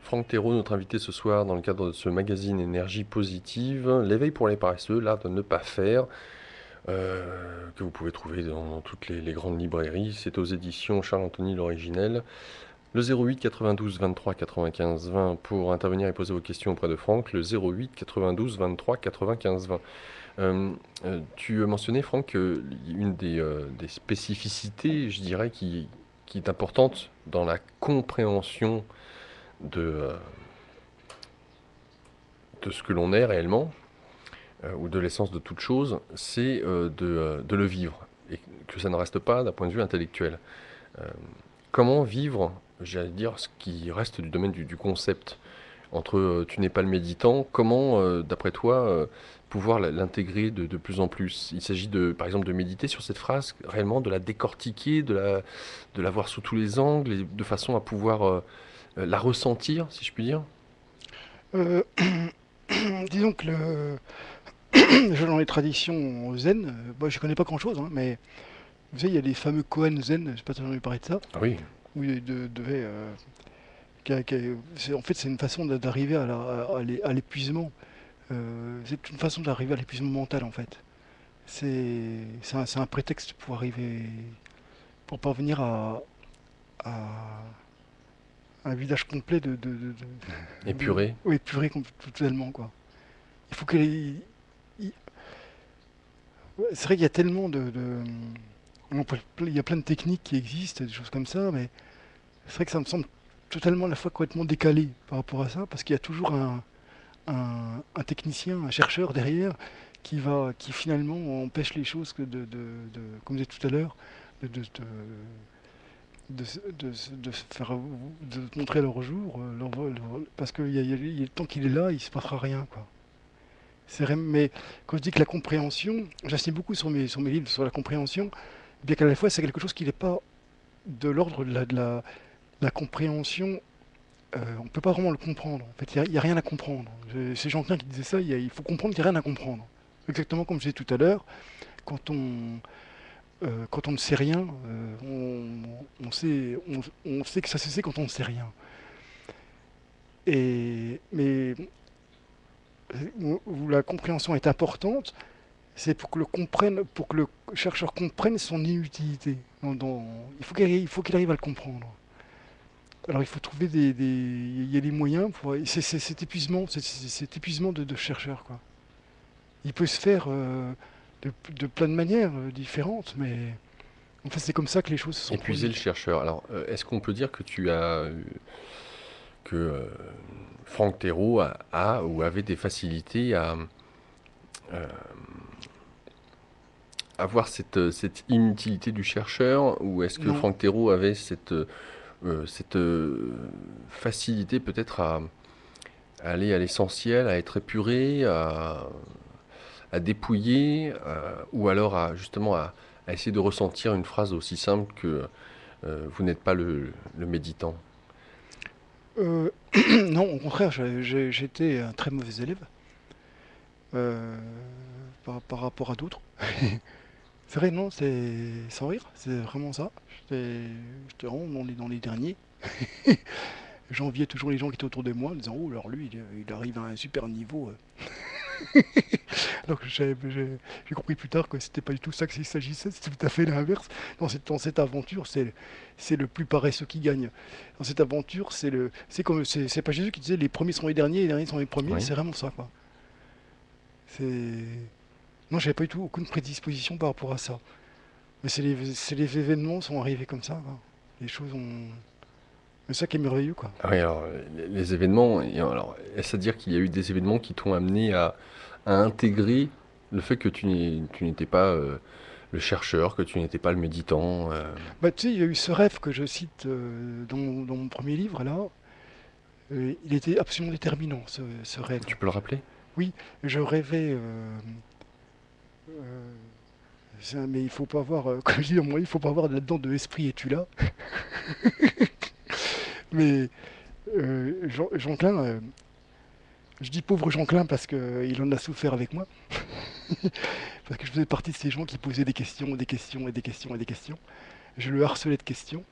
Franck Thérault, notre invité ce soir dans le cadre de ce magazine Énergie Positive, l'éveil pour les paresseux, l'art de ne pas faire, que vous pouvez trouver dans toutes les grandes librairies. C'est aux éditions Charles-Anthony l'Originel. Le 08 92 23 95 20 pour intervenir et poser vos questions auprès de Franck. Le 08 92 23 95 20. Tu mentionnais, Franck, une des spécificités, je dirais, qui est importante dans la compréhension de, euh, de ce que l'on est réellement, ou de l'essence de toute chose, c'est de le vivre, et que ça ne reste pas d'un point de vue intellectuel. Euh, Comment vivre, j'allais dire, ce qui reste du domaine du concept, entre tu n'es pas le méditant, comment, d'après toi, pouvoir l'intégrer de plus en plus? Il s'agit par exemple, de méditer sur cette phrase, réellement de la décortiquer, de la voir sous tous les angles, et de façon à pouvoir la ressentir, si je puis dire. Euh, disons que dans les traditions zen, moi je connais pas grand chose, hein, mais vous savez, il y a les fameux koans zen, je sais pas si vous en avez parlé de ça, Ah oui, où en fait c'est une façon d'arriver à l'épuisement. C'est une façon d'arriver à l'épuisement mental en fait. C'est un prétexte pour arriver, pour parvenir à un village complet épuré. oui, purée totalement quoi. Il faut qu'elle il- Ouais, c'est vrai qu'il y a tellement il y a plein de techniques qui existent, des choses comme ça, mais c'est vrai que ça me semble totalement à la fois complètement décalé par rapport à ça, parce qu'il y a toujours un technicien, un chercheur derrière qui finalement empêche les choses comme je disais tout à l'heure, de, de, de, de se faire, de montrer leur jour, parce que tant qu'il est là, il se passera rien, quoi. Mais quand je dis que la compréhension, j'insiste beaucoup sur mes livres sur la compréhension, bien qu'à la fois c'est quelque chose qui n'est pas de l'ordre de la compréhension. On ne peut pas vraiment le comprendre. En fait, il y a rien à comprendre. C'est Jean Klein qui disait ça, il faut comprendre qu'il n'y a rien à comprendre. Exactement comme je disais tout à l'heure, quand quand on ne sait rien, on sait que ça se sait quand on ne sait rien. Mais où la compréhension est importante, c'est pour que le chercheur comprenne son inutilité. Il faut qu'il arrive à le comprendre. Alors il faut trouver il y a des moyens pour. C'est cet épuisement, cet épuisement de chercheur quoi. Il peut se faire de plein de manières différentes, mais en fait c'est comme ça que les choses se sont Épuiser le produites. chercheur. Alors, est-ce qu'on peut dire que que Franck Thérault a ou avait des facilités euh, à voir cette inutilité du chercheur, ou est-ce que Non, Franck Thérault avait cette facilité peut-être à aller à l'essentiel, à être épuré, à dépouiller, ou alors justement à essayer de ressentir une phrase aussi simple que vous n'êtes pas le méditant? euh, non, au contraire, j'étais un très mauvais élève euh, par rapport à d'autres. C'est vrai, non, c'est sans rire, c'est vraiment ça. J'étais vraiment dans les derniers. J'enviais toujours les gens qui étaient autour de moi en disant: oh, alors lui, il arrive à un super niveau. Alors que j'ai compris plus tard que c'était pas du tout ça qu'il s'agissait, c'était tout à fait l'inverse. Dans cette aventure, c'est le plus paresseux qui gagne. Dans cette aventure, c'est pas Jésus qui disait les premiers sont les derniers, les derniers sont les premiers, Oui. c'est vraiment ça, quoi. C'est. Non, j'avais pas du tout aucune prédisposition par rapport à ça. Mais c'est les événements sont arrivés comme ça, quoi. Les choses ont. C'est ça qui est merveilleux, quoi. Ah oui, alors les événements, alors, est-ce à dire qu'il y a eu des événements qui t'ont amené à intégrer le fait que tu n'étais pas le chercheur, que tu n'étais pas le méditant? Bah, tu sais, il y a eu ce rêve que je cite dans mon premier livre, là. Il était absolument déterminant, ce rêve. Tu peux le rappeler? Oui, je rêvais. Mais il faut pas avoir, comme je dis dans mon livre, il faut pas avoir là-dedans de esprit es-tu là. Mais Jean Klein, je dis pauvre Jean Klein parce qu'il en a souffert avec moi. Parce que je faisais partie de ces gens qui posaient des questions, des questions et des questions et des questions. Je le harcelais de questions.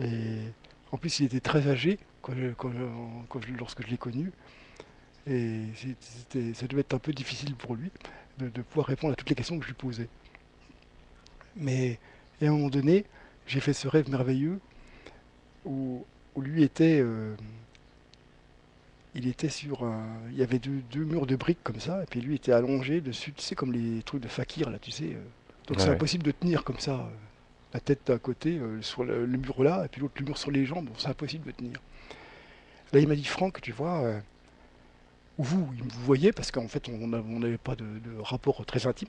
Et en plus, il était très âgé lorsque je l'ai connu. Et ça devait être un peu difficile pour lui de pouvoir répondre à toutes les questions que je lui posais. Mais et à un moment donné, j'ai fait ce rêve merveilleux où lui il était sur un, il y avait deux murs de briques comme ça, et puis lui était allongé dessus, tu sais, comme les trucs de fakir là, tu sais. Donc Ouais, c'est ouais. impossible de tenir comme ça, la tête d'un côté sur le mur là, et puis l'autre le mur sur les jambes, bon, c'est impossible de tenir. Là il m'a dit Franck, tu vois, il me voyait parce qu'en fait on n'avait pas de rapport très intime.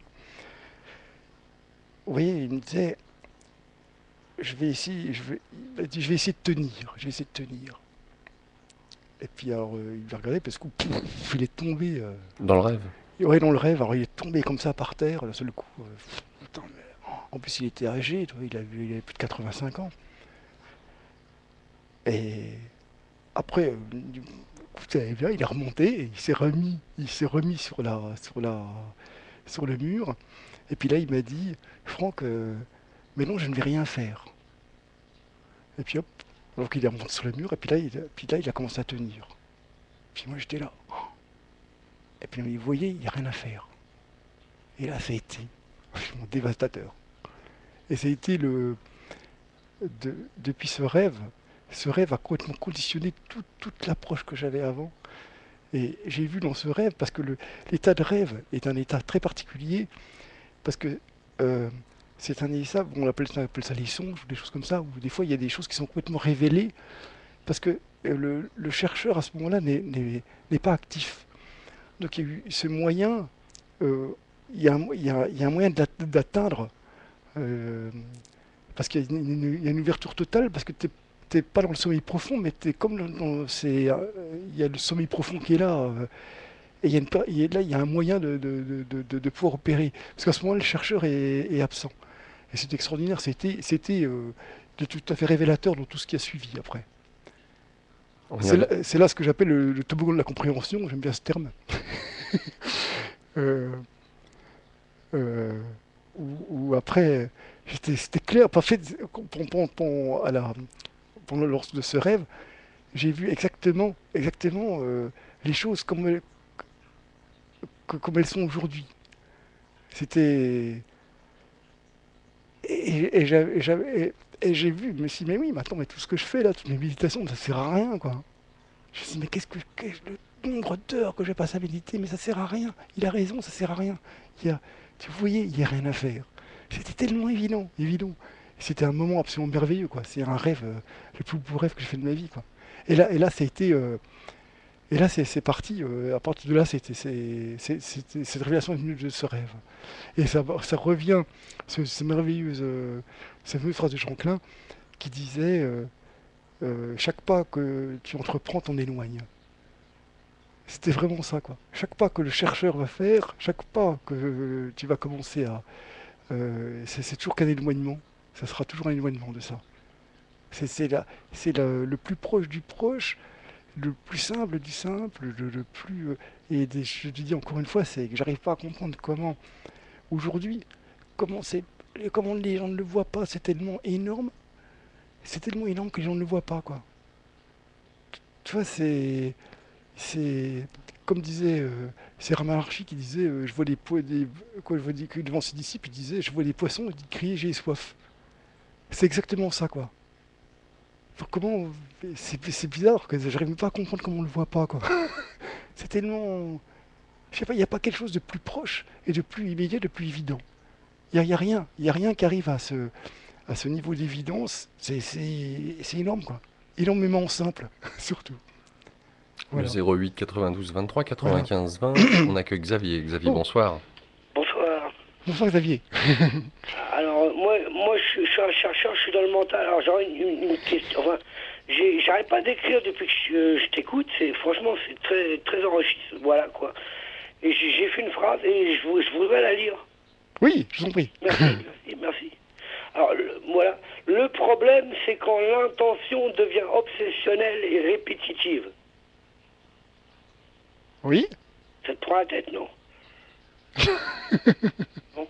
Vous voyez, il me disait, je vais essayer, il m'a dit, je vais essayer de tenir, je vais essayer de tenir. Et puis alors il m'a regardé parce que pouf, il est tombé. Dans le rêve. Ouais, dans le rêve, alors il est tombé comme ça par terre, d'un seul coup. Putain, en plus, il était âgé, tu vois, il avait plus de 85 ans. Et après, vous savez bien, il est remonté, et il s'est remis sur le mur. Et puis là, il m'a dit, Franck, mais non, je ne vais rien faire. Et puis hop, donc il est remonté sur le mur, et puis là, il a commencé à tenir. Puis moi, j'étais là. Et puis vous voyez, il n'y a rien à faire. Et là, ça a été vraiment dévastateur. Et ça a été depuis ce rêve a complètement conditionné toute l'approche que j'avais avant. Et j'ai vu dans ce rêve, parce que l'état de rêve est un état très particulier, parce que euh, c'est un état, on appelle ça les songes, ou des choses comme ça, où des fois il y a des choses qui sont complètement révélées, parce que le chercheur à ce moment-là n'est pas actif. Donc il y a eu ce moyen, euh, il y a un moyen d'atteindre. euh, Parce qu'il y a il y a une ouverture totale, parce que t'es pas dans le sommeil profond, mais t'es comme il y a le sommeil profond qui est là. Et là, il y a un moyen de pouvoir opérer. Parce qu'à ce moment-là, le chercheur est absent. Et c'est extraordinaire. C'était tout à fait révélateur dans tout ce qui a suivi après. On y revient. C'est là ce que j'appelle le toboggan de la compréhension. J'aime bien ce terme. Euh, euh, où après, c'était clair. Parfait, lors de ce rêve, j'ai vu exactement les choses comme elles sont aujourd'hui. C'était et j'ai vu, je me suis dit, mais oui, mais attends, mais tout ce que je fais là, toutes mes méditations, ça sert à rien, quoi. Je me suis dit, mais le nombre d'heures que je passe à méditer, mais ça sert à rien. Il a raison, ça sert à rien. Vous voyez, il n'y a rien à faire. C'était tellement évident. C'était un moment absolument merveilleux, quoi. C'est un rêve, le plus beau rêve que j'ai fait de ma vie, quoi. Et là, ça a été, et là, c'est parti. À partir de là, cette révélation est venue de ce rêve. Et ça revient, cette merveilleuse phrase de Franklin qui disait chaque pas que tu entreprends t'en éloigne. C'était vraiment ça, quoi. Chaque pas que le chercheur va faire, chaque pas que tu vas commencer à. C'est toujours qu'un éloignement. Ça sera toujours un éloignement de ça. Le plus proche du proche, le plus simple du simple, le plus. Je te dis encore une fois, c'est que j'arrive pas à comprendre aujourd'hui, comment, c'est, comment les gens ne le voient pas. C'est tellement énorme que les gens ne le voient pas, quoi. Tu vois, c'est comme disait, c'est Ramarchi qui disait, je vois quoi, je vois devant ses disciples, il disait, je vois des poissons, il dit, crier, j'ai soif. C'est exactement ça, quoi. Enfin, c'est bizarre, que j'arrive même pas à comprendre comment on le voit pas, quoi. C'est tellement, je sais pas, il n'y a pas quelque chose de plus proche et de plus immédiat, de plus évident. Il y a rien qui arrive à ce niveau d'évidence. C'est énorme, quoi. Énormément simple, surtout. Le Voilà. 08 92 23 Voilà. 95 20. On n'a que Xavier. Xavier, Oh, bonsoir. Bonsoir. bonsoir Xavier. Alors, moi je suis un chercheur, je suis dans le mental. Alors, j'aurais une question. Enfin, j'arrête pas d'écrire depuis que je t'écoute. Franchement, c'est très, très enrichissant. Voilà, quoi. Et j'ai fait une phrase et je voudrais la lire. Oui, je vous en prie. Merci, merci, merci. Alors, voilà. Le problème, c'est quand l'intention devient obsessionnelle et répétitive. Oui. Ça te prend la tête, non? Bon.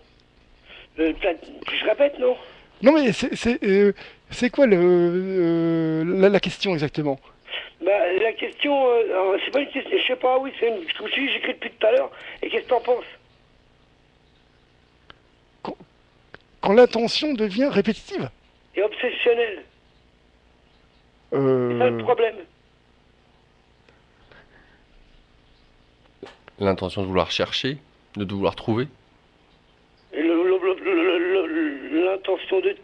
Je répète, non? Non mais c'est quoi la question exactement? Bah, la question, c'est pas une question, je sais pas, oui, c'est une, je me suis dit, j'écris depuis tout à l'heure, et qu'est-ce que t'en penses? Quand, quand l'intention devient répétitive. Et obsessionnel, c'est ça le Euh, problème. L'intention de vouloir chercher, de vouloir trouver. Et l'intention de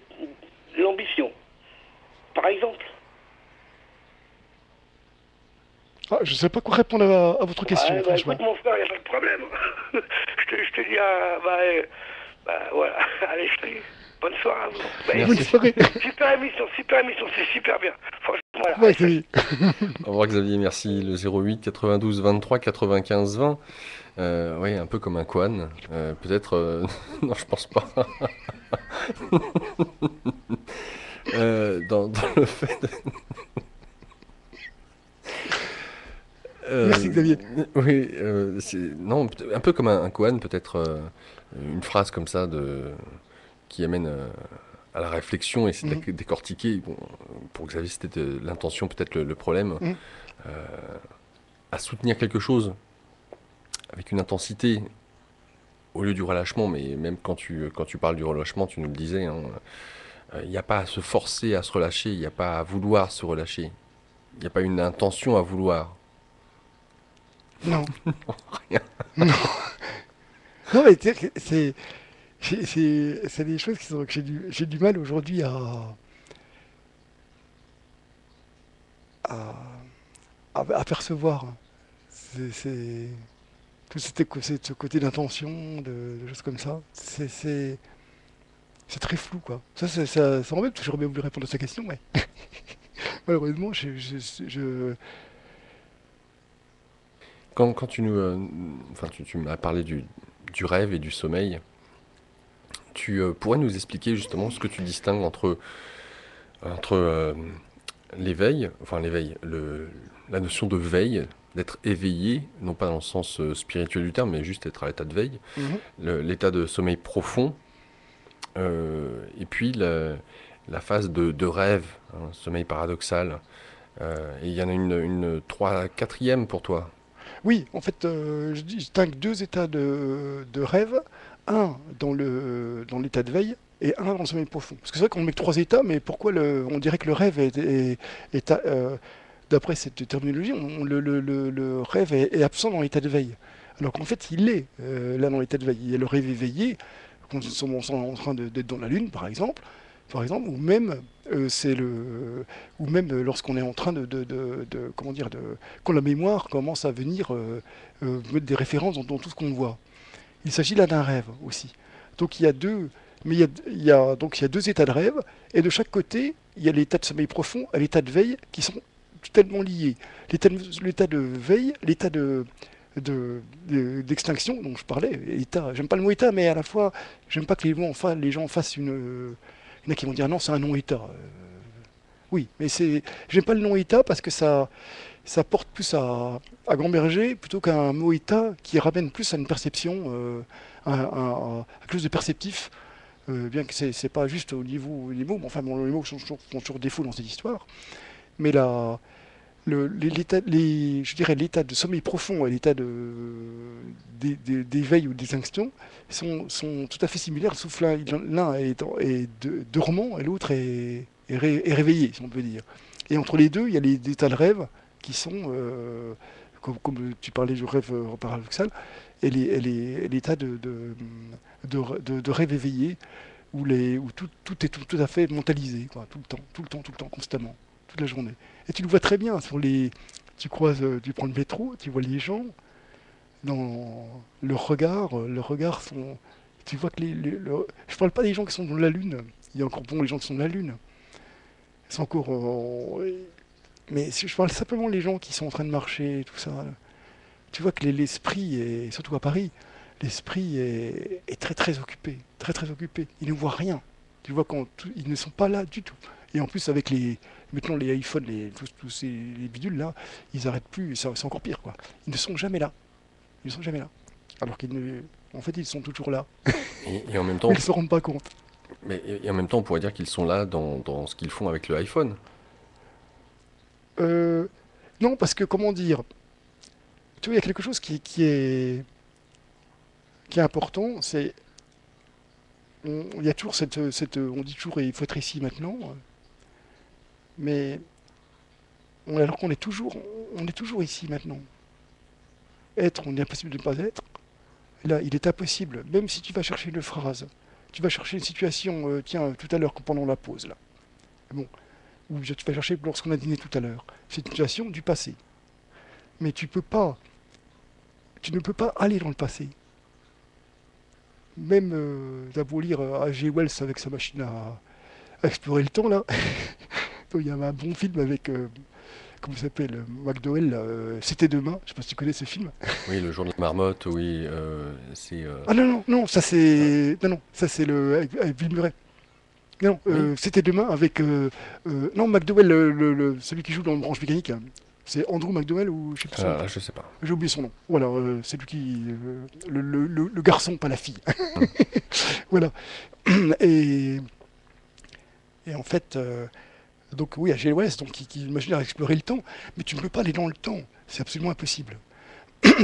l'ambition, par exemple. je sais pas quoi répondre à votre question, Ouais, bah écoute franchement. mon frère, y a pas de problème. Je te dis, bah voilà, allez, je te dis, bonne soirée à vous. Bah Bonne écoute, Merci. soirée. super émission, c'est super bien. Franchement, voilà, Ouais, allez, Xavier. Au revoir Xavier, merci. Le 08 92 23 95 20. Oui, un peu comme un Quan. Peut-être. Non, je pense pas. Dans le fait. Merci, Xavier. Oui, non, un peu comme un Koan, peut-être une phrase comme ça qui amène à la réflexion et c'est Mhm, décortiqué. Bon, pour Xavier, c'était l'intention, peut-être le problème, mhm. à soutenir quelque chose avec une intensité au lieu du relâchement. Mais même quand tu parles du relâchement, tu nous le disais, hein, il n'y a pas à se forcer à se relâcher, il n'y a pas à vouloir se relâcher, il n'y a pas une intention à vouloir. Non. Non. Non, mais tu sais, c'est des choses que j'ai du mal aujourd'hui à, à percevoir. C'est tout ce côté d'intention, de choses comme ça. C'est très flou, quoi. Ça m'embête, parce que j'aurais bien voulu répondre à sa question, mais malheureusement, Quand enfin, tu m'as parlé du rêve et du sommeil, tu pourrais nous expliquer justement ce que tu distingues entre l'éveil, enfin l'éveil, la notion de veille, d'être éveillé, non pas dans le sens spirituel du terme, mais juste être à l'état de veille, Mhm. l'état de sommeil profond, et puis la phase de rêve, hein, sommeil paradoxal. Et il y en a une quatrième pour toi. Oui, en fait, je distingue deux états de rêve. Un dans l'état de veille et un dans le sommeil profond. Parce que c'est vrai qu'on met que trois états, mais pourquoi on dirait que le rêve d'après cette terminologie, le rêve est absent dans l'état de veille. Alors qu'en fait, il est là dans l'état de veille. Il y a le rêve éveillé, quand nous sommes en train d'être dans la Lune, par exemple, ou même lorsqu'on est en train comment dire, quand la mémoire commence à venir mettre des références dans tout ce qu'on voit. Il s'agit là d'un rêve aussi. Donc il y a deux, mais donc il y a deux états de rêve, et de chaque côté, il y a l'état de sommeil profond et l'état de veille qui sont totalement liés. L'état de veille, l'état d'extinction dont je parlais, état, j'aime pas le mot état, mais à la fois, j'aime pas que les gens fassent il y en a qui vont dire non, c'est un non-état. Oui, mais j'aime pas le non-état parce que ça porte plus à gamberger plutôt qu'un mot état qui ramène plus à une perception, à quelque chose de perceptif, bien que c'est pas juste des mots, mais enfin bon, les mots font toujours défaut dans cette histoire. Mais je dirais l'état de sommeil profond et l'état d'éveil ou d'extinction sont tout à fait similaires, sauf l'un est dormant et l'autre est réveillé, si on peut dire. Et entre les deux, il y a les états de rêve qui sont, comme tu parlais du rêve paradoxal, et l'état de rêve éveillé, où tout est tout à fait mentalisé, quoi, tout le temps, constamment, toute la journée. Et tu le vois très bien tu prends le métro, tu vois les gens, dans leur regard tu vois que je parle pas des gens qui sont dans la Lune, il y a encore bon les gens qui sont dans la Lune, c'est encore, mais si je parle simplement des gens qui sont en train de marcher, tout ça, tu vois que l'esprit, surtout à Paris, l'esprit est très très occupé, très très occupé. Ils ne voient rien. Tu vois ils ne sont pas là du tout. Et en plus avec maintenant les iPhones, tous les bidules là, ils arrêtent plus. C'est encore pire quoi. Ils ne sont jamais là. Ils ne sont jamais là. Alors en fait, ils sont toujours là. Et en même Mais temps, ils ne se rendent pas compte. et en même temps, on pourrait dire qu'ils sont là dans ce qu'ils font avec le iPhone. Euh, Non, parce que, comment dire, tu vois, il y a quelque chose qui est important, c'est, il y a toujours on dit toujours, il faut être ici maintenant, mais alors qu'on on est toujours ici maintenant. Être, on est impossible de ne pas être. Là, il est impossible, même si tu vas chercher une phrase, tu vas chercher une situation, tiens, tout à l'heure, pendant la pause, là, bon, ou tu vas chercher lorsqu'on a dîné tout à l'heure, c'est une situation du passé. Mais tu ne peux pas aller dans le passé. Même, t'as beau lire H.G. Wells avec sa machine à explorer le temps, là, il y a un bon film avec, comment ça s'appelle, McDowell, là, C'était demain, je sais pas si tu connais ce film. Oui, le jour de la marmotte, oui, c'est... Ah non, non, non, ça ah, c'est. Non, non, ça c'est avec Bill Murray. Non, oui, c'était demain avec. Non, McDowell, celui qui joue dans le branche mécanique, hein. C'est Andrew McDowell ou je sais plus son nom. là, je sais pas. J'ai oublié son nom. Voilà, c'est lui qui. Le garçon, pas la fille. Hmm. Voilà. Et, et en fait, donc oui, à G. West, donc, qui imagine à explorer le temps, mais tu ne peux pas aller dans le temps. C'est absolument impossible.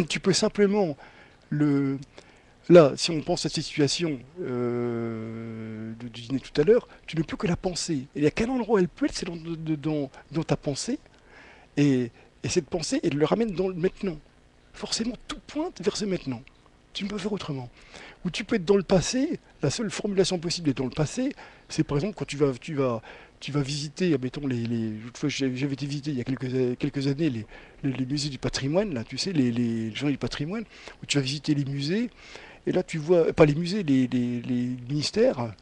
Tu peux simplement le. Là, si on pense à cette situation du dîner tout à l'heure, tu ne peux que la penser. Et il n'y a qu'un endroit où elle peut être, c'est dans ta pensée. Et, et cette pensée, elle le ramène dans le maintenant. Forcément, tout pointe vers ce maintenant. Tu ne peux pas faire autrement. Ou tu peux être dans le passé, la seule formulation possible d'être dans le passé, c'est par exemple quand tu vas visiter, admettons, l'autre fois j'avais été visiter il y a quelques années les musées du patrimoine, là, tu sais, les gens du patrimoine, où tu vas visiter les musées, et là tu vois, pas les musées, les ministères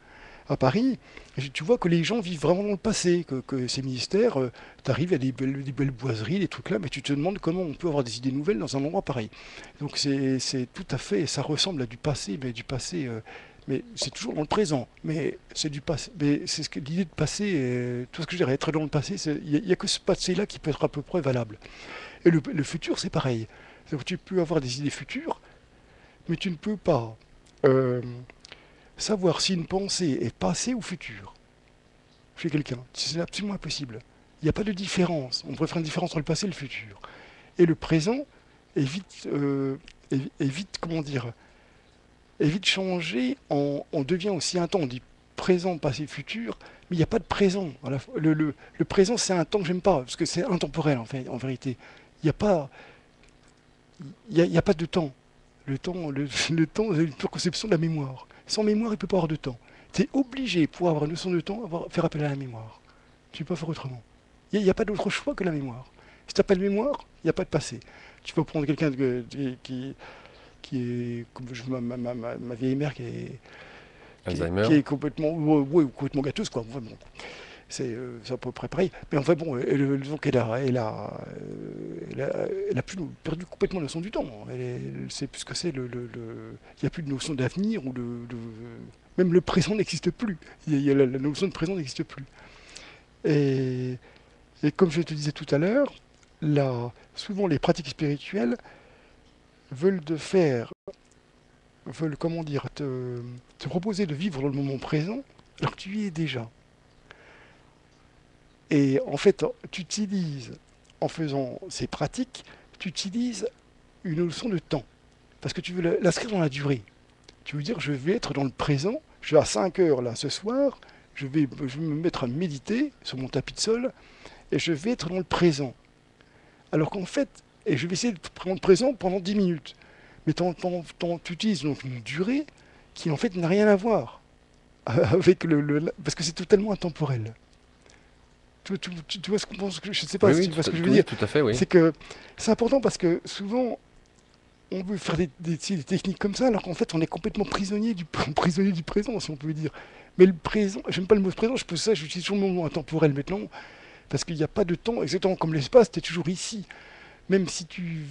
à Paris, et tu vois que les gens vivent vraiment dans le passé, que ces ministères, tu arrives à des belles boiseries, des trucs là, mais tu te demandes comment on peut avoir des idées nouvelles dans un endroit pareil. Donc c'est tout à fait, ça ressemble à du passé, mais du passé, mais c'est toujours dans le présent, mais c'est du passé, mais c'est ce que l'idée de passé, tout ce que je dirais, être dans le passé, il y a que ce passé-là qui peut être à peu près valable. Et le futur, c'est pareil. C'est-à-dire que tu peux avoir des idées futures, mais tu ne peux pas euh, savoir si une pensée est passée ou future chez quelqu'un. C'est absolument impossible. Il n'y a pas de différence. On pourrait faire une différence entre le passé et le futur. Et le présent est vite, comment dire, est vite changé. On devient aussi un temps. On dit présent, passé, futur, mais il n'y a pas de présent. Voilà. Le présent, c'est un temps que j'aime pas, parce que c'est intemporel en fait, en vérité. Il n'y a pas, il y a pas de temps. Le temps, c'est une pure conception de la mémoire. Sans mémoire, il ne peut pas avoir de temps. Tu es obligé, pour avoir une notion de temps, faire appel à la mémoire. Tu ne peux pas faire autrement. Il n'y a pas d'autre choix que la mémoire. Si tu n'as pas de mémoire, il n'y a pas de passé. Tu peux prendre quelqu'un qui est, comme ma vieille mère, Alzheimer. qui est complètement, ouais, complètement gâteuse, quoi. Enfin, bon, c'est à peu près pareil. Mais enfin bon, donc elle a perdu complètement la notion du temps. Elle sait plus ce que c'est il n'y a plus de notion d'avenir ou même le présent n'existe plus. La notion de présent n'existe plus. Et, et comme je te disais tout à l'heure, souvent les pratiques spirituelles veulent de faire, veulent comment dire, te proposer de vivre dans le moment présent alors que tu y es déjà. Et en fait, tu utilises, en faisant ces pratiques, tu utilises une notion de temps. Parce que tu veux l'inscrire dans la durée. Tu veux dire, je vais être dans le présent, je suis à 5 heures là ce soir, je vais me mettre à méditer sur mon tapis de sol, et je vais être dans le présent. Alors qu'en fait, et je vais essayer de prendre le présent pendant 10 minutes. Mais tu utilises donc une durée qui en fait n'a rien à voir avec parce que c'est totalement intemporel. Tu vois ce qu'on pense, je ne sais pas Oui, si oui, tu vois ce que je veux oui, dire. tout à fait, oui. C'est que c'est important parce que souvent on veut faire des techniques comme ça alors qu'en fait on est complètement prisonnier prisonnier du présent si on peut dire. Mais le présent, j'aime pas le mot présent, je peux ça, j'utilise toujours le mot intemporel maintenant parce qu'il n'y a pas de temps, exactement comme l'espace, tu es toujours ici. Même si tu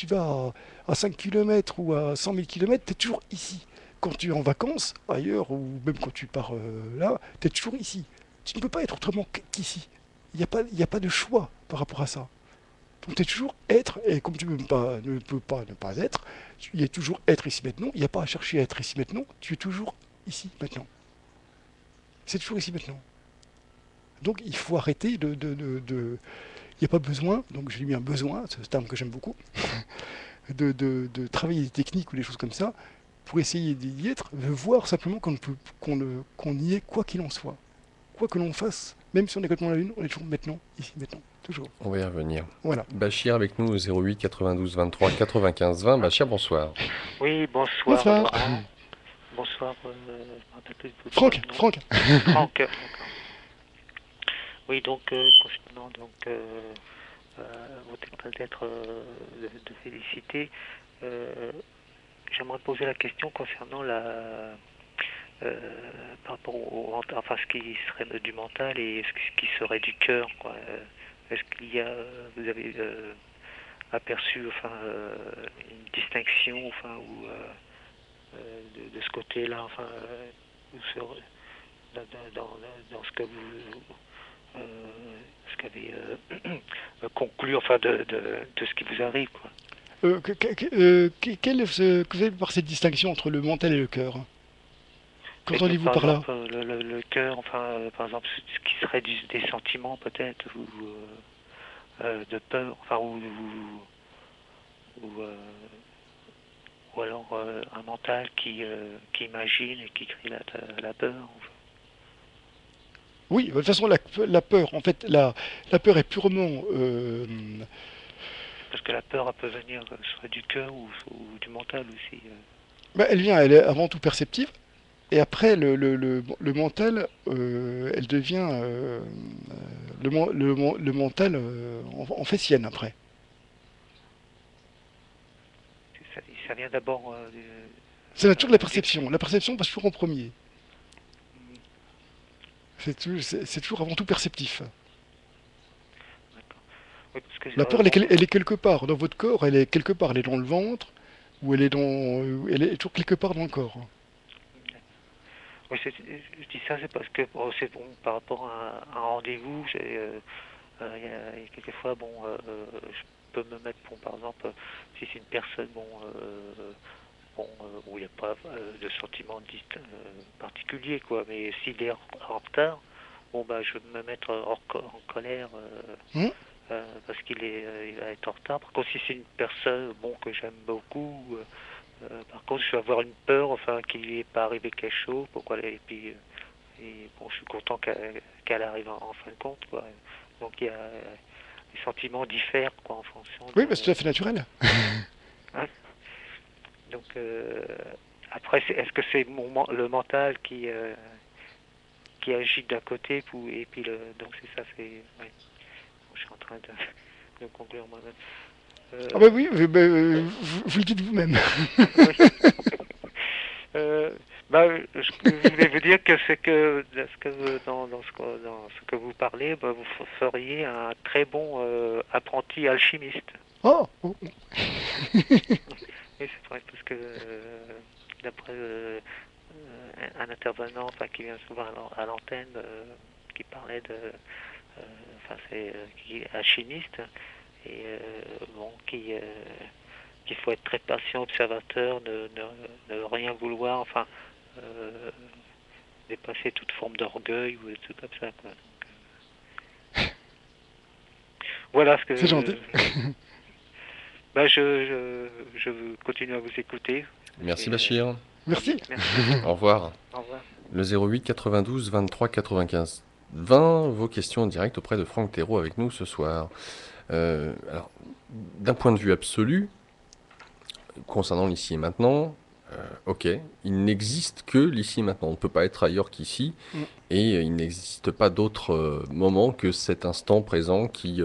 vas à 5 km ou à 100 000 km, tu es toujours ici. Quand tu es en vacances, ailleurs, ou même quand tu pars là, tu es toujours ici. Tu ne peux pas être autrement qu'ici. Il y a pas de choix par rapport à ça. Donc tu es toujours être, et comme tu ne peux pas ne pas être, il y a toujours être ici maintenant, il n'y a pas à chercher à être ici maintenant, tu es toujours ici maintenant. C'est toujours ici maintenant. Donc il faut arrêter il n'y a pas besoin, donc j'ai mis un besoin, c'est ce terme que j'aime beaucoup, de travailler des techniques ou des choses comme ça pour essayer d'y être, de voir simplement qu'on y est quoi qu'il en soit. Quoi que l'on fasse, même si on est complètement à la Lune, on est toujours maintenant, ici, maintenant, toujours. On va y revenir. Voilà. Bachir avec nous au 08 92 23 95 20. Bachir, bonsoir. Oui, bonsoir Bonsoir. Laurent. Bonsoir, je me rappelle plus de votre Franck, nom. Franck. Franck, d'accord. Oui, donc, concernant votre école d'être de féliciter, j'aimerais poser la question concernant par rapport enfin, ce qui serait du mental et ce qui serait du cœur, quoi. Est-ce qu'il y a, vous avez aperçu, enfin, une distinction, enfin, ou de ce côté-là, enfin, où dans, dans ce que vous ce qu'avez conclu, enfin, de ce qui vous arrive, quoi. Que vous avez par cette distinction entre le mental et le cœur? Qu'entendez-vous Par par là? exemple, le cœur, enfin, par exemple, ce qui serait des sentiments peut-être, ou de peur, enfin, ou, euh, ou alors un mental qui imagine et qui crée la peur. Enfin. Oui, de toute façon, la peur, en fait, la peur est purement... Parce que la peur, elle peut venir soit du cœur ou du mental aussi. elle est avant tout perceptive. Et après, le mental, elle devient... le mental en fait sienne après. Ça vient d'abord C'est la nature de la perception. La perception passe toujours en premier. C'est toujours avant tout perceptif. D'accord. Oui, parce que, La peur, elle est quelque part dans votre corps, elle est quelque part, elle est dans le ventre, ou elle est toujours quelque part dans le corps. oui, je dis ça, c'est parce que bon, c'est bon par rapport à un rendez-vous. Il y a quelquefois, bon, je peux me mettre, bon, par exemple, si c'est une personne, bon, où il n'y a pas de sentiment particulier, quoi. Mais s'il est en retard, bon, bah, je vais me mettre en colère Hum. parce il va être en retard. Par contre, si c'est une personne, bon, que j'aime beaucoup, par contre, je vais avoir une peur, enfin, qu'il n'est pas arrivé quelque chose, pourquoi, et puis, et bon, je suis content qu'elle arrive en fin de compte, quoi. Donc, il y a les sentiments diffèrent, quoi, en fonction Oui, bah, c'est tout à fait naturel. hein. Donc, après, est-ce que c'est le mental qui agit d'un côté, et puis donc c'est ça, c'est... Ouais. Je suis en train de conclure moi-même. Ah bah oui, vous le dites vous-même. Oui. Bah, je voulais vous dire que c'est que, dans ce que vous parlez, bah, vous feriez un très bon apprenti alchimiste. Oh, Oui, c'est vrai, parce que d'après un intervenant, enfin, qui vient souvent à l'antenne, qui parlait enfin, qui est alchimiste, et bon, qu'il faut être très patient, observateur, ne rien vouloir, enfin, dépasser toute forme d'orgueil ou des trucs comme ça, quoi. Donc, voilà ce que... c'est gentil. Bah, je continue à vous écouter. Merci Et, Bachir. Merci. merci. Au revoir. Au revoir. Le 08 92 23 95 20, vos questions en direct auprès de Franck Thérault avec nous ce soir. Alors, d'un point de vue absolu, concernant l'ici et maintenant, ok, il n'existe que l'ici et maintenant. On ne peut pas être ailleurs qu'ici, et il n'existe pas d'autre moment que cet instant présent qui,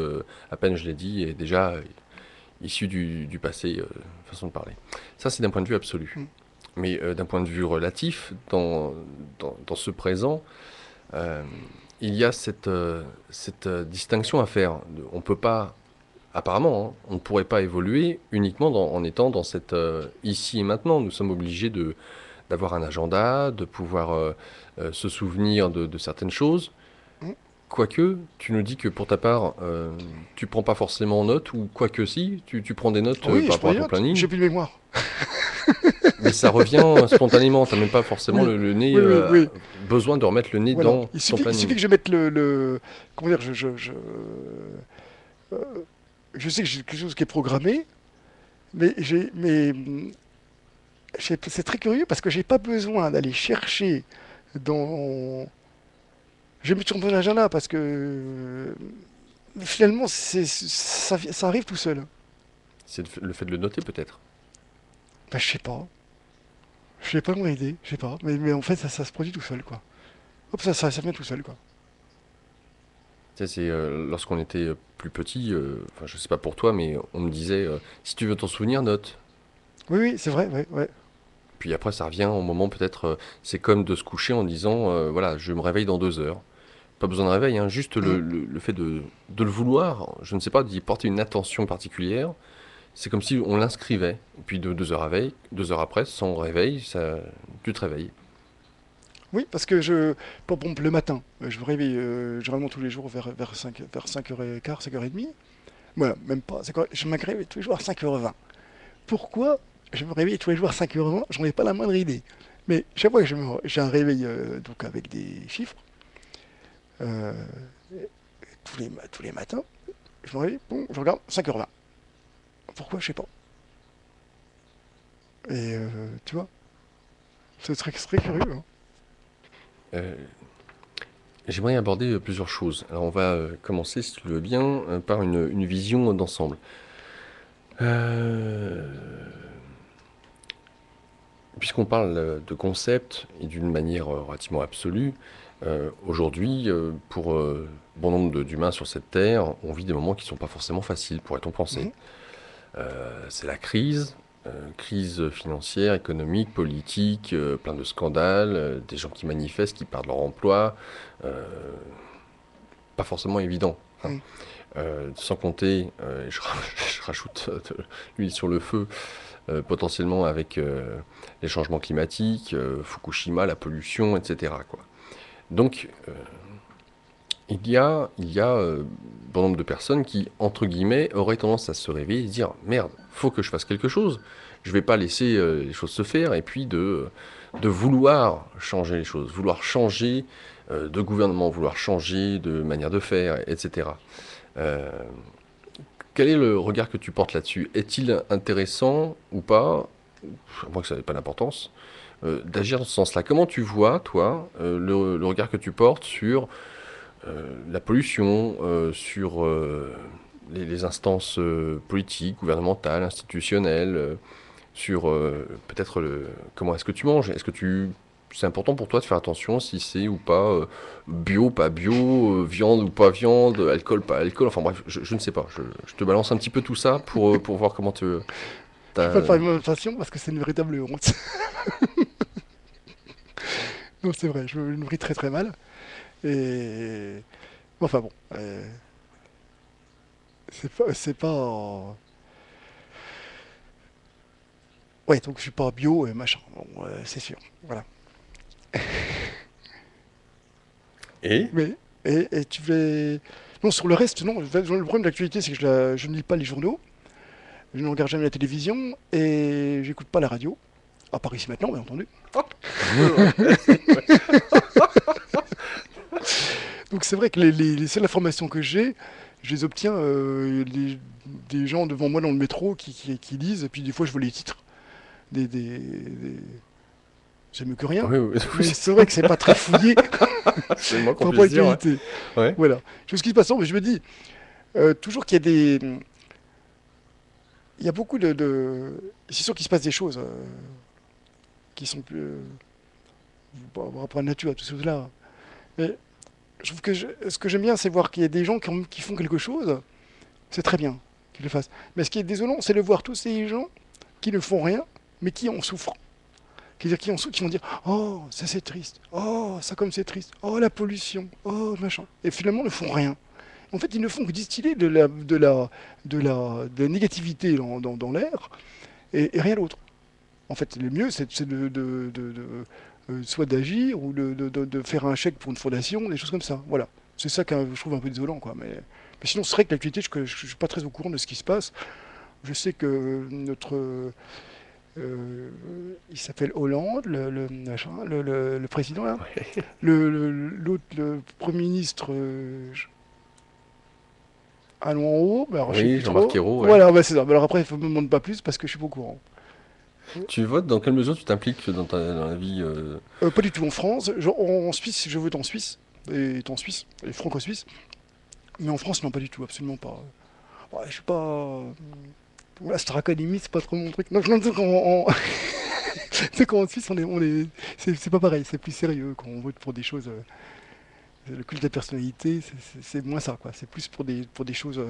à peine je l'ai dit, est déjà issu du passé, façon de parler. Ça, c'est d'un point de vue absolu. Mais d'un point de vue relatif, dans ce présent, il y a cette distinction à faire. On peut pas, apparemment, hein, on ne pourrait pas évoluer uniquement en étant dans cette ici et maintenant. Nous sommes obligés d'avoir un agenda, de pouvoir se souvenir de certaines choses. Quoique, tu nous dis que pour ta part, tu prends pas forcément note, ou quoique si, tu prends des notes Oui, par je rapport à ton prends planning. j'ai plus de mémoire. Mais ça revient spontanément, tu n'as même pas forcément Oui, le nez, oui. besoin de remettre le nez Voilà. dans Il ton suffit planning. que je mette comment dire, Je sais que j'ai quelque chose qui est programmé, mais c'est très curieux parce que j'ai pas besoin d'aller chercher dans. Je vais mettre sur mon agenda parce que finalement, ça arrive tout seul. C'est le fait de le noter peut-être. Ben, je sais pas. Je sais pas comment aider, je sais pas. Mais en fait, ça se produit tout seul, quoi. Hop, ça vient tout seul, quoi. Tu sais, c'est lorsqu'on était plus petit, enfin je sais pas pour toi, mais on me disait si tu veux t'en souvenir, note. Oui, oui, c'est vrai, ouais, ouais. Puis après, ça revient au moment peut-être, c'est comme de se coucher en disant voilà, je me réveille dans 2 heures. Pas besoin de réveil, hein, juste Mm. le fait de le vouloir, je ne sais pas, d'y porter une attention particulière. C'est comme si on l'inscrivait. Et puis de 2 heures à veille, 2 heures après, sans réveil, tu te réveilles. Oui, parce que bon, le matin, je me réveille généralement tous les jours vers 5h15, 5h30. Voilà, même pas. Je me réveille tous les jours à 5h20. Pourquoi je me réveille tous les jours à 5h20? J'en ai pas la moindre idée. Mais chaque fois que j'ai un réveil donc avec des chiffres, euh, tous les matins, je me réveille, bon, je regarde 5h20. Pourquoi? Je sais pas. Et tu vois, c'est très curieux, hein. Euh, J'aimerais aborder plusieurs choses. Alors on va commencer, si tu le veux bien, par une vision d'ensemble. Euh, Puisqu'on parle de concept et d'une manière relativement absolue, aujourd'hui, pour bon nombre d'humains sur cette terre, on vit des moments qui ne sont pas forcément faciles, pourrait-on penser. Mhm. C'est la crise, crise financière, économique, politique, plein de scandales, des gens qui manifestent, qui perdent leur emploi, euh, pas forcément évident, hein. Mhm. Sans compter, je rajoute de l'huile sur le feu, potentiellement avec les changements climatiques, Fukushima, la pollution, etc., quoi. Donc, il y a bon nombre de personnes qui, entre guillemets, auraient tendance à se réveiller et se dire, merde, faut que je fasse quelque chose. Je vais pas laisser les choses se faire, et puis de vouloir changer les choses, vouloir changer de gouvernement, vouloir changer de manière de faire, etc. Euh, Quel est le regard que tu portes là-dessus? Est-il intéressant ou pas, à moins que ça n'ait pas d'importance, d'agir dans ce sens-là? Comment tu vois, toi, le regard que tu portes sur la pollution, sur les instances politiques, gouvernementales, institutionnelles, sur peut-être comment est-ce que tu manges? C'est important pour toi de faire attention si c'est ou pas bio, pas bio, viande ou pas viande, alcool, pas alcool, enfin bref, je ne sais pas. Je te balance un petit peu tout ça pour voir comment Je peux pas te t'as- faire une présentation parce que c'est une véritable honte. Non, c'est vrai, je me nourris très mal. Et enfin bon, c'est pas. Ouais, donc je suis pas bio et machin. Bon, c'est sûr. Voilà. Et Mais et tu fais. Non, sur le reste, non. Le problème de l'actualité, c'est que je ne lis pas les journaux, je ne regarde jamais la télévision et j'écoute pas la radio. À part ici maintenant, bien entendu. Donc c'est vrai que les seules informations que j'ai, je les obtiens des gens devant moi dans le métro qui lisent, et puis des fois je vois les titres. C'est mieux que rien. oui, oui, oui, Mais c'est vrai que c'est pas très fouillé c'est le moins qu'on par rapport à puisse dire, ouais. l'actualité. Ouais. Voilà. Chose qui se passe, mais je me dis, toujours qu'il y a il y a beaucoup c'est sûr qu'il se passe des choses qui sont plus par rapport à la nature, à toutes ces choses-là. Mais je trouve que ce que j'aime bien, c'est voir qu'il y a des gens qui font quelque chose. C'est très bien qu'ils le fassent. Mais ce qui est désolant, c'est de voir tous ces gens qui ne font rien, mais qui en souffrent. Qui en souffrent, qui vont dire oh, ça c'est triste. Oh, ça comme c'est triste. Oh, la pollution. Oh, machin. Et finalement, ne font rien. En fait, ils ne font que distiller de la négativité dans l'air et rien d'autre. En fait, le mieux, c'est soit d'agir ou de faire un chèque pour une fondation, des choses comme ça. Voilà. C'est ça que je trouve un peu désolant, quoi. Mais sinon, c'est vrai que l'actualité, je ne suis pas très au courant de ce qui se passe. Je sais que euh, il s'appelle Hollande, machin, le président là. L'autre, le Premier ministre, Allons en haut, bah, alors je sais Oui, plus Jean-Marc trop. Ayrault, ouais. Voilà, bah, c'est ça. Bah, alors après, il ne me demande pas plus parce que je suis pas au courant. Tu votes, dans quelle mesure tu t'impliques dans la vie Pas du tout en France. En Suisse, je vote en Suisse. Et en Suisse, et franco-suisse. Mais en France, non, pas du tout, absolument pas. Ouais, je suis pas. La Star Academy, c'est pas trop mon truc. Non, je sais tu sais qu'en Suisse, c'est pas pareil, c'est plus sérieux quand on vote pour des choses. Le culte de la personnalité, c'est moins ça, quoi. C'est plus pour des choses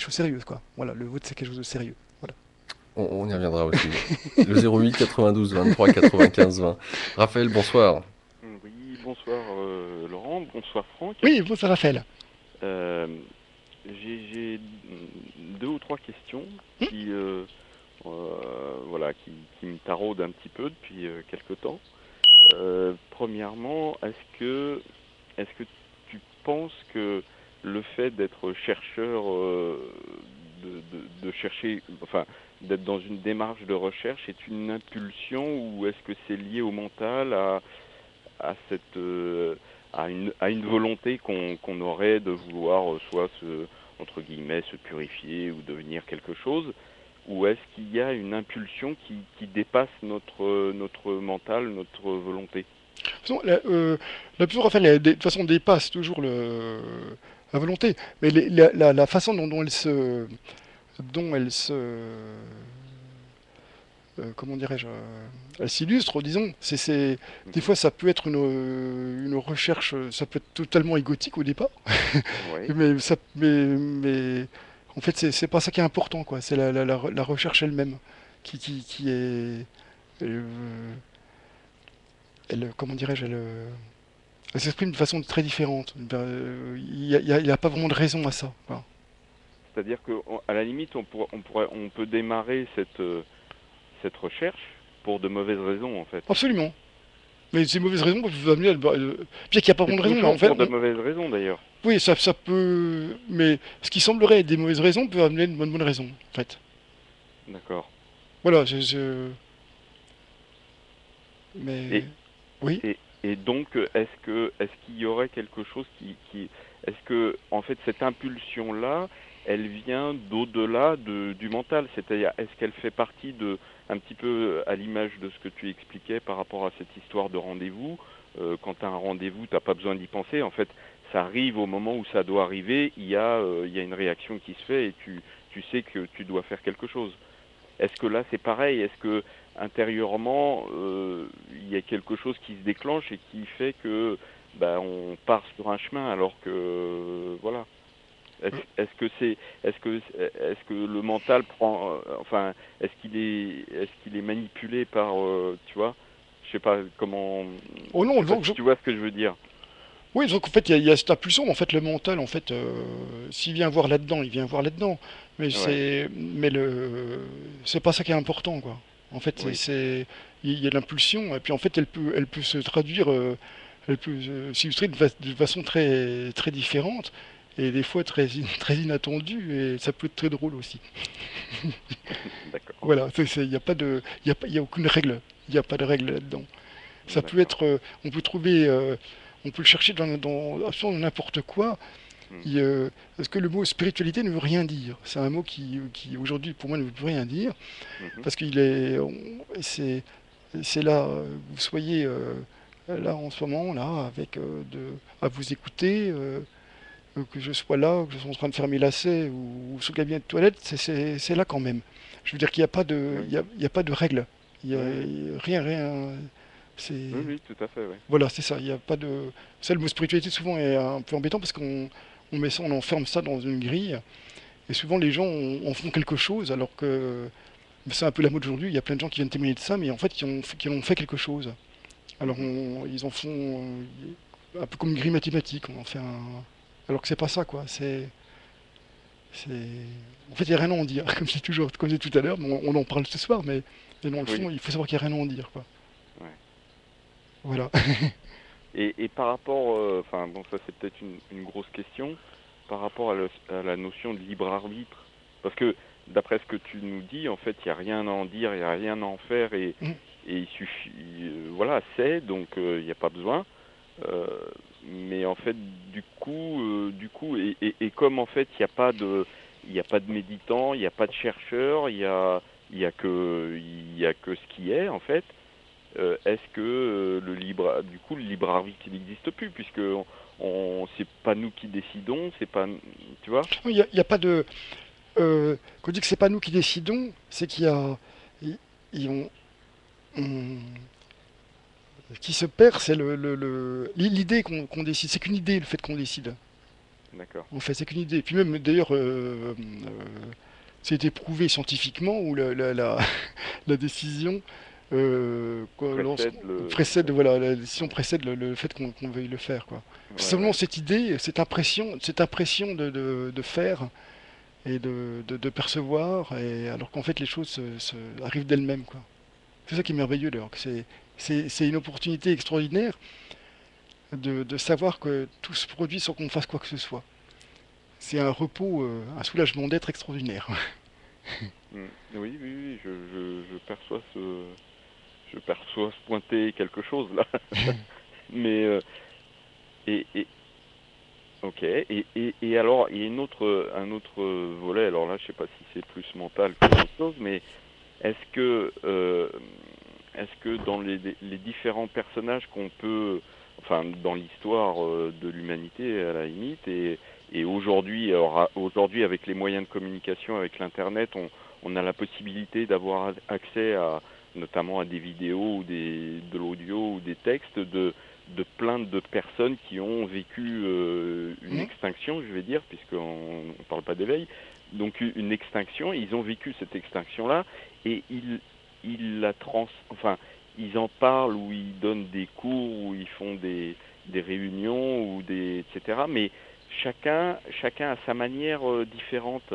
sérieuses, quoi. Voilà, le vote, c'est quelque chose de sérieux. Voilà. on y reviendra aussi. Le 08 92 23 95 20. Raphaël, bonsoir. Oui, bonsoir Laurent, bonsoir Franck. Oui, bon, ça Raphaël. Euh, j'ai deux ou trois questions qui me taraudent un petit peu depuis quelque temps. Premièrement, est-ce que tu penses que le fait d'être chercheur, de chercher, enfin, d'être dans une démarche de recherche est une impulsion ou est-ce que c'est lié au mental, à cette à une volonté qu'on aurait de vouloir soit entre guillemets se purifier ou devenir quelque chose, ou est-ce qu'il y a une impulsion qui dépasse notre mental, notre volonté? De toute façon, la plus Raphaël, de toute façon, dépasse toujours la volonté. Mais la façon dont elle se, comment dirais-je, elle s'illustre, disons. Des fois, ça peut être une recherche, ça peut être totalement égotique au départ, Oui, mais en fait, c'est pas ça qui est important, quoi. C'est la recherche elle-même qui est, euh, comment dirais-je, elle s'exprime de façon très différente. Il y a pas vraiment de raison à ça. Voilà. c'est-à-dire qu'à la limite, on peut démarrer cette recherche pour de mauvaises raisons, en fait. Absolument. Mais ces mauvaises raisons peuvent amener bien qu'il n'y a pas C'est vraiment de raison, mais en toujours fait, pour de mauvaises raisons, d'ailleurs. oui, ça peut. Mais ce qui semblerait être des mauvaises raisons peut amener une bonne raison, en fait. D'accord. Voilà, Et, mais. Oui. et donc, est-ce qu'il y aurait quelque chose est-ce que, en fait, cette impulsion-là, elle vient d'au-delà du mental? C'est-à-dire, est-ce qu'elle fait partie un petit peu à l'image de ce que tu expliquais par rapport à cette histoire de rendez-vous? Quand tu as un rendez-vous, tu n'as pas besoin d'y penser. En fait, ça arrive au moment où ça doit arriver. Il y a une réaction qui se fait et tu sais que tu dois faire quelque chose. Est-ce que là c'est pareil? Est-ce que intérieurement il y a quelque chose qui se déclenche et qui fait que on part sur un chemin alors que voilà. Est-ce que le mental prend enfin est-ce qu'il est manipulé par tu vois? Je sais pas comment Oh je non, sais pas si tu vois ce que je veux dire. oui, donc en fait, il y a cette impulsion, mais en fait, le mental, en fait, s'il vient voir là-dedans, il vient voir là-dedans. Ouais, C'est pas ça qui est important, quoi. En fait, oui, il y a de l'impulsion, et puis en fait, elle peut se traduire, elle peut s'illustrer de façon très différente, et des fois très inattendue, et ça peut être très drôle aussi. d'accord, Voilà, il n'y a pas il y a aucune règle, il n'y a pas de règle là-dedans. Ça peut d'accord. être, on peut trouver, on peut le chercher dans absolument n'importe quoi. Hmm. Parce que le mot spiritualité ne veut rien dire. C'est un mot qui aujourd'hui pour moi ne veut plus rien dire Mhm. parce qu'il est, c'est là, vous soyez là en ce moment là avec à vous écouter, que je sois là, que je sois en train de faire mes lacets ou sur le cabinet de toilette, c'est là quand même. Je veux dire qu'il n'y a pas de, Oui, il y a pas de règle. oui, oui, Rien. C'est oui, oui, tout à fait, oui. voilà, c'est ça. Il y a pas de. Ça, le mot spiritualité souvent est un peu embêtant parce qu'on met ça, on enferme ça dans une grille. Et souvent les gens en font quelque chose alors que c'est un peu la mode aujourd'hui. Il y a plein de gens qui viennent témoigner de ça, mais en fait qui en ont fait quelque chose. Alors Mhm. ils en font un peu comme une grille mathématique. On en fait un. Alors que c'est pas ça, quoi. C'est. En fait, il n'y a rien à en dire, comme je disais tout à l'heure. On en parle ce soir, mais dans le Oui, fond, il faut savoir qu'il n'y a rien à en dire, quoi. ouais. Voilà. Et par rapport, enfin bon, ça c'est peut-être une grosse question, par rapport à la notion de libre arbitre, parce que d'après ce que tu nous dis, en fait, il n'y a rien à en dire, il n'y a rien à en faire, et il suffit, voilà, donc il n'y a pas besoin. Euh, mais en fait, et comme en fait, il y a pas de méditants, il n'y a pas de chercheurs, il y a que ce qui est en fait. Est-ce que le libre arbitre, il n'existe plus puisque c'est pas nous qui décidons, c'est pas, tu vois? Il y a pas de. Quand on dit que c'est pas nous qui décidons, c'est qu'il y a. il- il- on- on- ce qui se perd, c'est l'idée qu'on décide. C'est qu'une idée, le fait qu'on décide. D'accord. En fait, c'est qu'une idée. Puis même, d'ailleurs, c'est été prouvé scientifiquement où la décision Précède le. précède, voilà, la décision précède le fait qu'on veuille le faire, quoi. C'est Ouais, simplement ouais. cette idée, cette impression de faire et de percevoir, et alors qu'en fait les choses arrivent d'elles-mêmes, quoi. C'est ça qui est merveilleux d'ailleurs, que c'est une opportunité extraordinaire de savoir que tout se produit sans qu'on fasse quoi que ce soit. C'est un repos, un soulagement d'être extraordinaire. Mm. Oui, oui, oui, je perçois se pointer quelque chose là. Mais et ok. Et alors, il y a un autre volet. Alors là, je sais pas si c'est plus mental que autre chose, mais est-ce que euh, est-ce que dans les différents personnages qu'on peut, enfin, dans l'histoire de l'humanité à la limite, et aujourd'hui, aujourd'hui avec les moyens de communication, avec l'internet, on a la possibilité d'avoir accès à notamment à des vidéos ou de l'audio ou des textes de plein de personnes qui ont vécu une Hmm. extinction, je vais dire, puisqu'on ne parle pas d'éveil, donc une extinction, ils ont vécu cette extinction-là, et enfin, ils en parlent, ou ils donnent des cours, ou ils font des réunions, etc. Mais chacun a sa manière différente.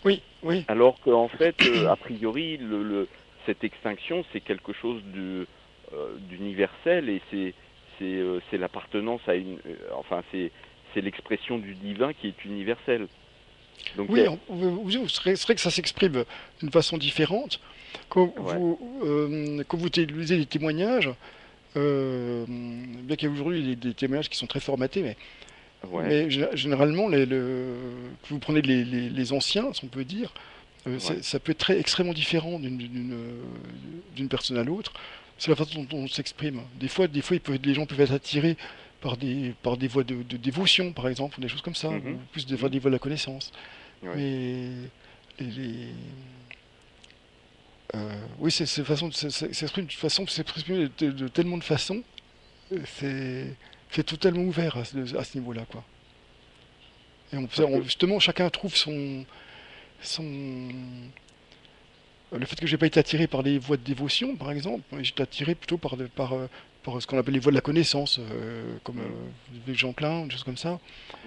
Oui, oui, Alors qu'en fait, a priori, cette extinction, c'est quelque chose d'universel, et c'est l'appartenance à enfin, c'est l'expression du divin qui est universelle. Donc, oui. C'est vrai que ça s'exprime d'une façon différente. Quand ouais, vous utilisez des témoignages, bien qu'il y ait aujourd'hui des témoignages qui sont très formatés, ouais, généralement, que vous prenez les anciens, si on peut dire, ouais. ça peut être extrêmement différent d'une personne à l'autre. C'est la façon dont on s'exprime. Des fois, les gens peuvent être attirés par des voies de dévotion, par exemple, ou des choses comme ça, ou Mhm, plus mhm, des voies de la connaissance. ouais. Mais les, les- oui, c'est façon, s'exprime de façon, s'exprimer de tellement de façons, c'est c'est totalement ouvert à ce niveau-là, quoi. Et Parce que, justement, chacun trouve son, le fait que j'ai pas été attiré par les voies de dévotion, par exemple, j'ai été attiré plutôt par ce qu'on appelle les voies de la connaissance, comme hmm, les Jean Klein, des choses comme ça.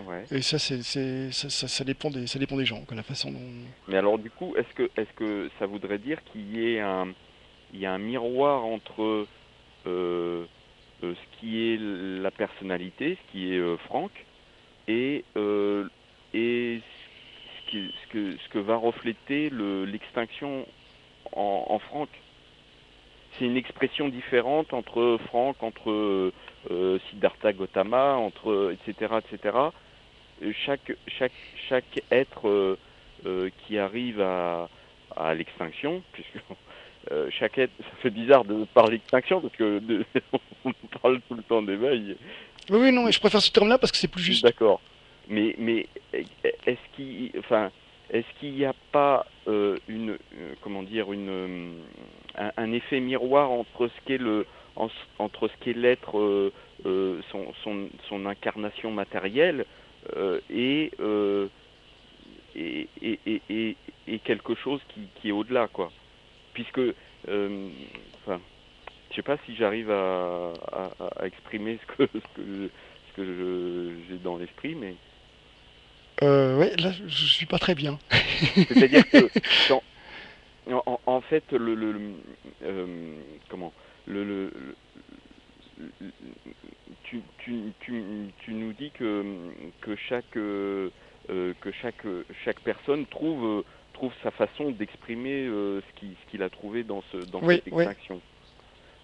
ouais. Et ça dépend des gens, que la façon dont. Mais alors, du coup, est-ce que ça voudrait dire il y a un miroir entre euh, ce qui est la personnalité, ce qui est Franck, et, ce que va refléter l'extinction en Franck. C'est une expression différente entre Franck, entre Siddhartha Gautama, entre etc. etc. Chaque, chaque, chaque être qui arrive à l'extinction, puisque chaque être, ça fait bizarre de parler d'extinction parce que on parle tout le temps d'éveil. Oui, oui, non, mais Mais je préfère ce terme-là parce que c'est plus juste. d'accord. Mais enfin, est-ce qu'il n'y a pas comment dire, un effet miroir entre ce qu'est entre ce qu'est l'être, son incarnation matérielle, euh, et, euh, et quelque chose qui est au-delà, quoi. Puisque, enfin, je sais pas si j'arrive à exprimer ce que j'ai dans l'esprit, mais Ouais, là, je suis pas très bien. c'est-à-dire que dans, en fait, comment, le, le- tu nous dis que chaque personne trouve sa façon d'exprimer ce qu'il a trouvé dans Oui, cette oui. extinction.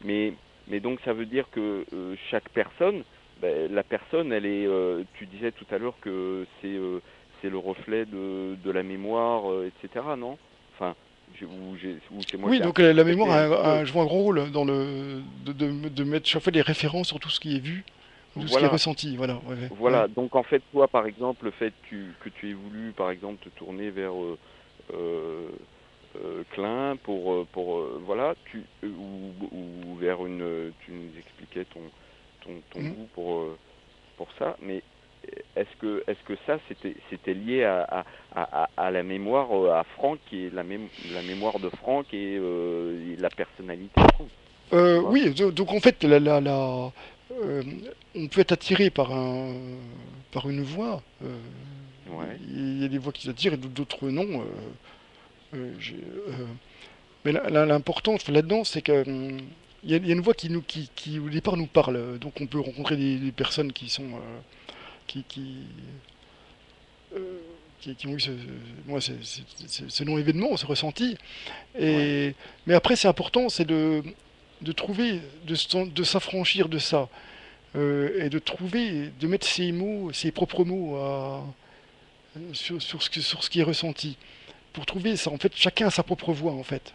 Mais, mais donc ça veut dire que chaque personne la personne, elle est, tu disais tout à l'heure que c'est le reflet de la mémoire, etc., non? Enfin, ou c'est moi Oui, qui ai donc la mémoire interprété un petit peu. joue un gros rôle dans de mettre chaque fois des références sur tout ce qui est vu, tout ce qui est Voilà, ressenti. Voilà, ouais, ouais, ouais. voilà. Donc en fait, toi, par exemple, le fait que tu aies voulu, par exemple, te tourner vers euh, Klein voilà, ou vers tu nous expliquais ton Mhm. goût pour ça, mais est-ce que ça c'était lié à la mémoire à Franck et la mémoire de Franck et la personnalité de Franck, tu vois? Oui, donc en fait, euh, on peut être attiré par une voix. Ouais, Il y a des voix qui attirent et d'autres non. Mais l'important là-dedans, c'est que il y a une voix qui au départ nous parle. Donc on peut rencontrer des personnes qui sont qui, qui, euh, qui ont eu moi, ce non-événement, ce ressenti. ouais. Et, mais après, c'est important, c'est de trouver, de s'affranchir de ça. Et de trouver, de mettre ses mots, ses propres mots sur ce qui est ressenti. Pour trouver ça, en fait, chacun a sa propre voix, en fait.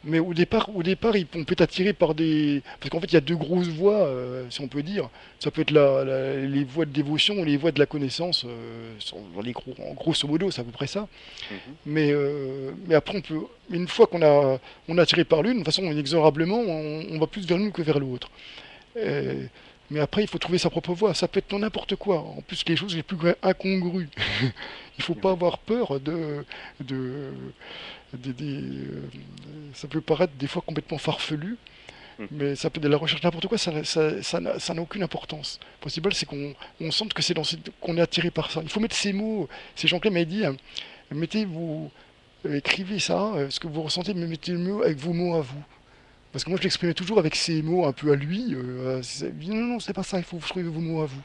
Mais au départ, on peut être attiré par des... Parce qu'en fait, il y a deux grosses voies, si on peut dire. Ça peut être les voies de dévotion ou les voies de la connaissance. En grosso modo, c'est à peu près ça. Mhm. Mais après, une fois on est attiré par l'une, de toute façon, inexorablement, on va plus vers l'une que vers l'autre. Euh, mais après, il faut trouver sa propre voie. Ça peut être dans n'importe quoi. En plus, les choses les plus incongrues. Il faut pas Ouais. avoir peur de, ça peut paraître des fois complètement farfelu, Mhm. mais ça peut de la recherche n'importe quoi, ça n'a aucune importance. Le principal, c'est qu'on sente que qu'on est attiré par ça. Il faut mettre ces mots. C'est Jean-Claude m'a dit, écrivez ça, ce que vous ressentez, mais mettez le mot avec vos mots à vous. Parce que moi, je l'exprimais toujours avec ces mots un peu à lui. Non, non, c'est pas ça, il faut trouver vos mots à vous.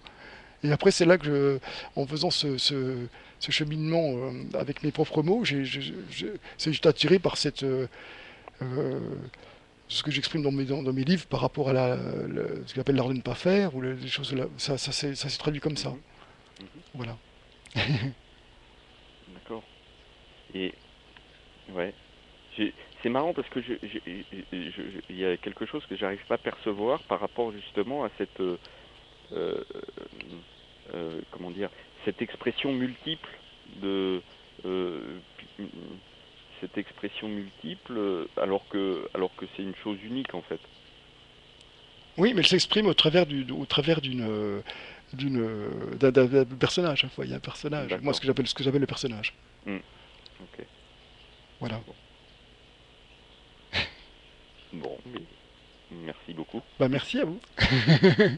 Et après, c'est là que, en faisant ce cheminement avec mes propres mots, j'étais attiré par euh, ce que j'exprime dans mes livres par rapport à ce qu'on appelle l'art de ne pas faire, ou les choses là. Ça s'est traduit comme ça. Mhm. Mhm. Voilà. D'accord. Et ouais, J'ai- c'est marrant parce que il y a quelque chose que j'arrive pas à percevoir par rapport justement à cette euh, comment dire, cette expression multiple de euh, cette expression multiple, alors que c'est une chose unique en fait. Oui, mais elle s'exprime au travers d'un personnage. Il y a un personnage. Moi, D'accord. ce que j'appelle le personnage. Hmm, ok. Voilà. Bon. Bon, mais merci beaucoup. Bah, merci à vous. Bonne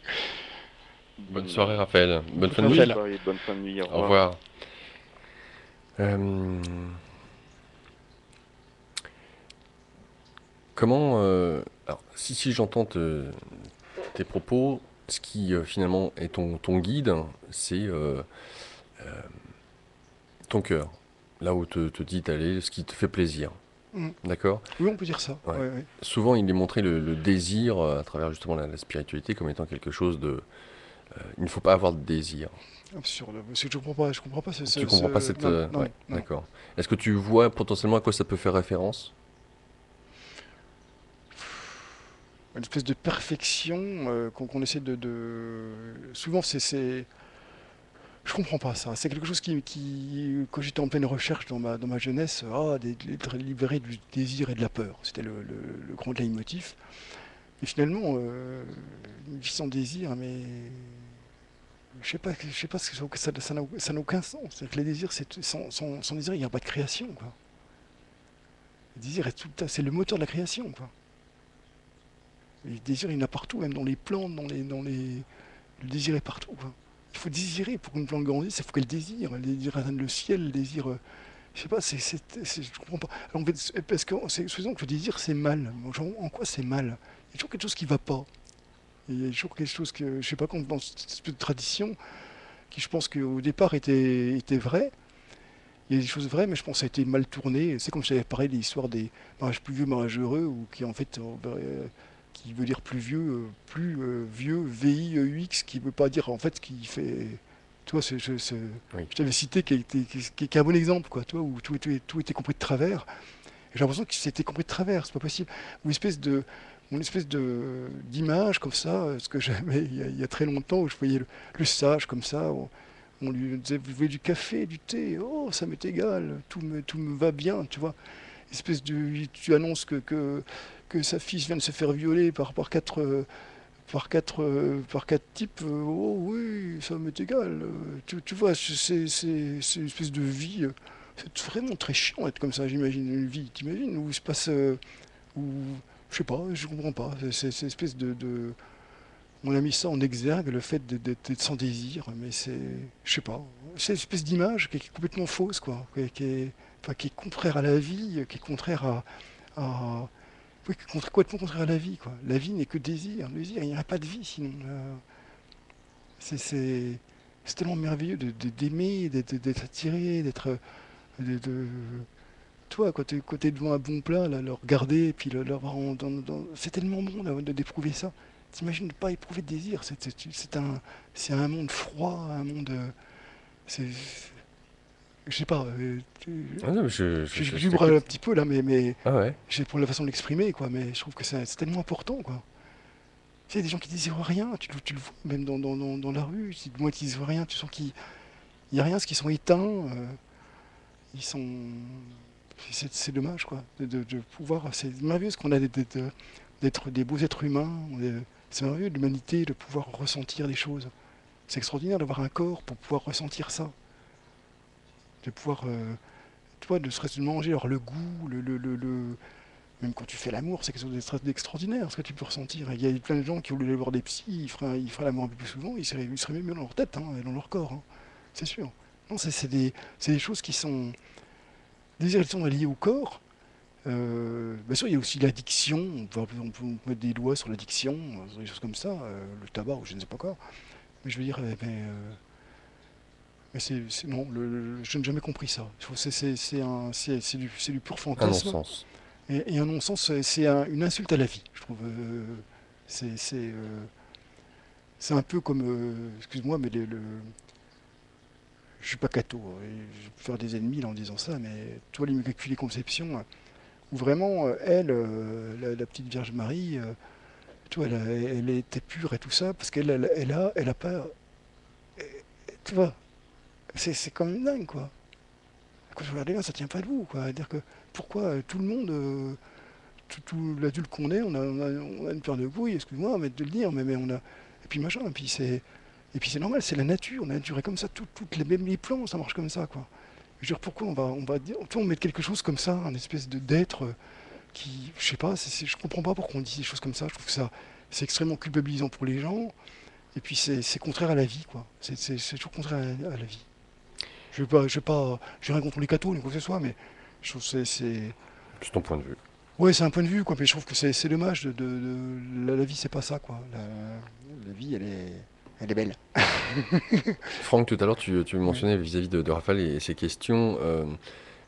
Bonne, soirée, Raphaël. Bonne fin de bonne nuit. Raphaël. soirée, bonne fin de nuit. Au Au revoir. revoir. Euh, comment... alors, si j'entends tes propos, ce qui finalement est ton guide, c'est ton cœur. Là où te dit d'aller, ce qui te fait plaisir. Mm. D'accord? Oui, on peut dire ça. Ouais. Ouais, ouais. Souvent, il est montré le désir à travers justement la spiritualité comme étant quelque chose de... il ne faut pas avoir de désir. Absurde. Parce que je comprends pas Tu comprends pas cette... Non, ouais, non, non. d'accord. Est-ce que tu vois potentiellement à quoi ça peut faire référence? Une espèce de perfection qu'on essaie Souvent, je comprends pas ça. C'est quelque chose quand j'étais en pleine recherche dans ma jeunesse, d'être libéré du désir et de la peur. C'était le grand leitmotiv. Et finalement, une vie sans désir, mais je sais pas, ça n'a aucun sens. C'est que les désirs, sans désir, il n'y a pas de création, quoi. Le désir est c'est le moteur de la création, quoi. Le désir, il y en a partout, même dans les plantes, le désir est partout, quoi. Il faut désirer pour qu'une plante grandisse, il faut qu'elle désire. Le désir atteindre le ciel, le désir. Je sais pas, je comprends pas. Alors, en fait, parce que c'est souvent que le désir c'est mal. Genre, en quoi c'est mal? Il y a toujours quelque chose qui va pas. Il y a toujours quelque chose que, je sais pas, dans cette espèce de tradition qui, je pense qu'au départ était vraie. Il y a des choses vraies, mais je pense que ça a été mal tourné. C'est comme je t'avais parlé de l'histoire des mariages plus vieux, mariages heureux, ou qui en fait qui veut dire vieux, VIEUX, qui veut pas dire en fait ce qui fait. Tu vois, Oui. je t'avais cité qui est un bon exemple, quoi, tu vois, où tout était compris de travers. Et j'ai l'impression que c'était compris de travers, c'est pas possible. Ou une espèce d'image comme ça, ce que j'avais il y a très longtemps, où je voyais le sage comme ça, on lui disait, vous voulez du café, du thé, oh, ça m'est égal, tout me va bien, tu vois. Espèce de, tu annonces que sa fille vient de se faire violer par quatre types, oh oui, ça m'est égal. Tu vois, c'est une espèce de vie. C'est vraiment très chiant d'être comme ça, j'imagine, une vie. T'imagines où il se passe. Où, je sais pas, je comprends pas. C'est une espèce on a mis ça en exergue, le fait d'être sans désir, mais c'est. Je sais pas. C'est une espèce d'image qui est complètement fausse, quoi. Enfin, qui est contraire à la vie, qui est contraire à, oui, complètement contraire à la vie, quoi. La vie n'est que désir, désir, il n'y a pas de vie sinon. C'est c'est- c'est tellement merveilleux d'aimer, d'être attiré, de- toi, quand t'es devant un bon plat, là, le regarder, et puis le voir c'est tellement bon d'éprouver ça. T'imagines de pas éprouver de désir, c'est un monde froid, un monde. C'est, je sais pas, Ah non, mais je je vibre t'écoute. un petit peu là, mais Ah ouais. j'ai pour la façon de l'exprimer, quoi. Mais je trouve que c'est tellement important, quoi. Tu sais, il y a des gens qui désirent rien, tu le vois même dans la rue, moi qui désirent rien, tu sens qu'il n'y a rien, parce qu'ils sont éteints, ils sont. C'est dommage, quoi, de pouvoir. C'est merveilleux ce qu'on a d'être des beaux êtres humains, c'est merveilleux de l'humanité de pouvoir ressentir des choses. C'est extraordinaire d'avoir un corps pour pouvoir ressentir ça, de pouvoir. Tu vois, de serait-ce de manger, alors le goût, même quand tu fais l'amour, c'est quelque chose d'extraordinaire ce que tu peux ressentir. Il y a plein de gens qui, au lieu d'aller voir des psys, ils feraient l'amour un peu plus souvent, ils seraient mieux dans leur tête, hein, et dans leur corps, hein, c'est sûr. Non, c'est des choses qui sont. Des érections liées au corps. Bien sûr, il y a aussi l'addiction. On peut mettre des doigts sur l'addiction, sur des choses comme ça, le tabac ou je ne sais pas quoi. Mais je veux dire, mais non, je n'ai jamais compris ça. Je trouve que c'est du pur Un fantasme. non-sens. Et un non-sens, c'est une insulte à la vie, je trouve. C'est c'est, euh, c'est un peu comme, excuse-moi, mais je suis pas catho, hein, et je peux faire des ennemis là, en disant ça, mais toi, l'Immaculée Conception, où vraiment, elle, la petite Vierge Marie, tu vois, elle était pure et tout ça, parce elle a pas, tu vois, c'est quand même dingue, quoi. Quand je regarde là, ça tient pas debout, quoi. C'est-à-dire que pourquoi tout le monde, tout l'adulte qu'on est, on a une paire de couilles, excuse-moi, mais de le dire, mais on a. Et puis machin, et puis c'est normal, c'est la nature est comme ça, même les plans, ça marche comme ça, quoi. Je veux dire, pourquoi on va dire, tu vois, on met quelque chose comme ça, un espèce d'être qui, je sais pas, je comprends pas pourquoi on dit des choses comme ça. Je trouve que ça, c'est extrêmement culpabilisant pour les gens, et puis c'est contraire à la vie, quoi. C'est toujours contraire à la vie. Je vais rien contre les cathos ni quoi que ce soit, mais je trouve que C'est ton point de vue. ouais, c'est un point de vue, quoi, mais je trouve que c'est dommage la vie, c'est pas ça, quoi. La vie, elle est belle. Franck, tout à l'heure, tu Ouais. mentionnais vis-à-vis de Raphaël et ses questions,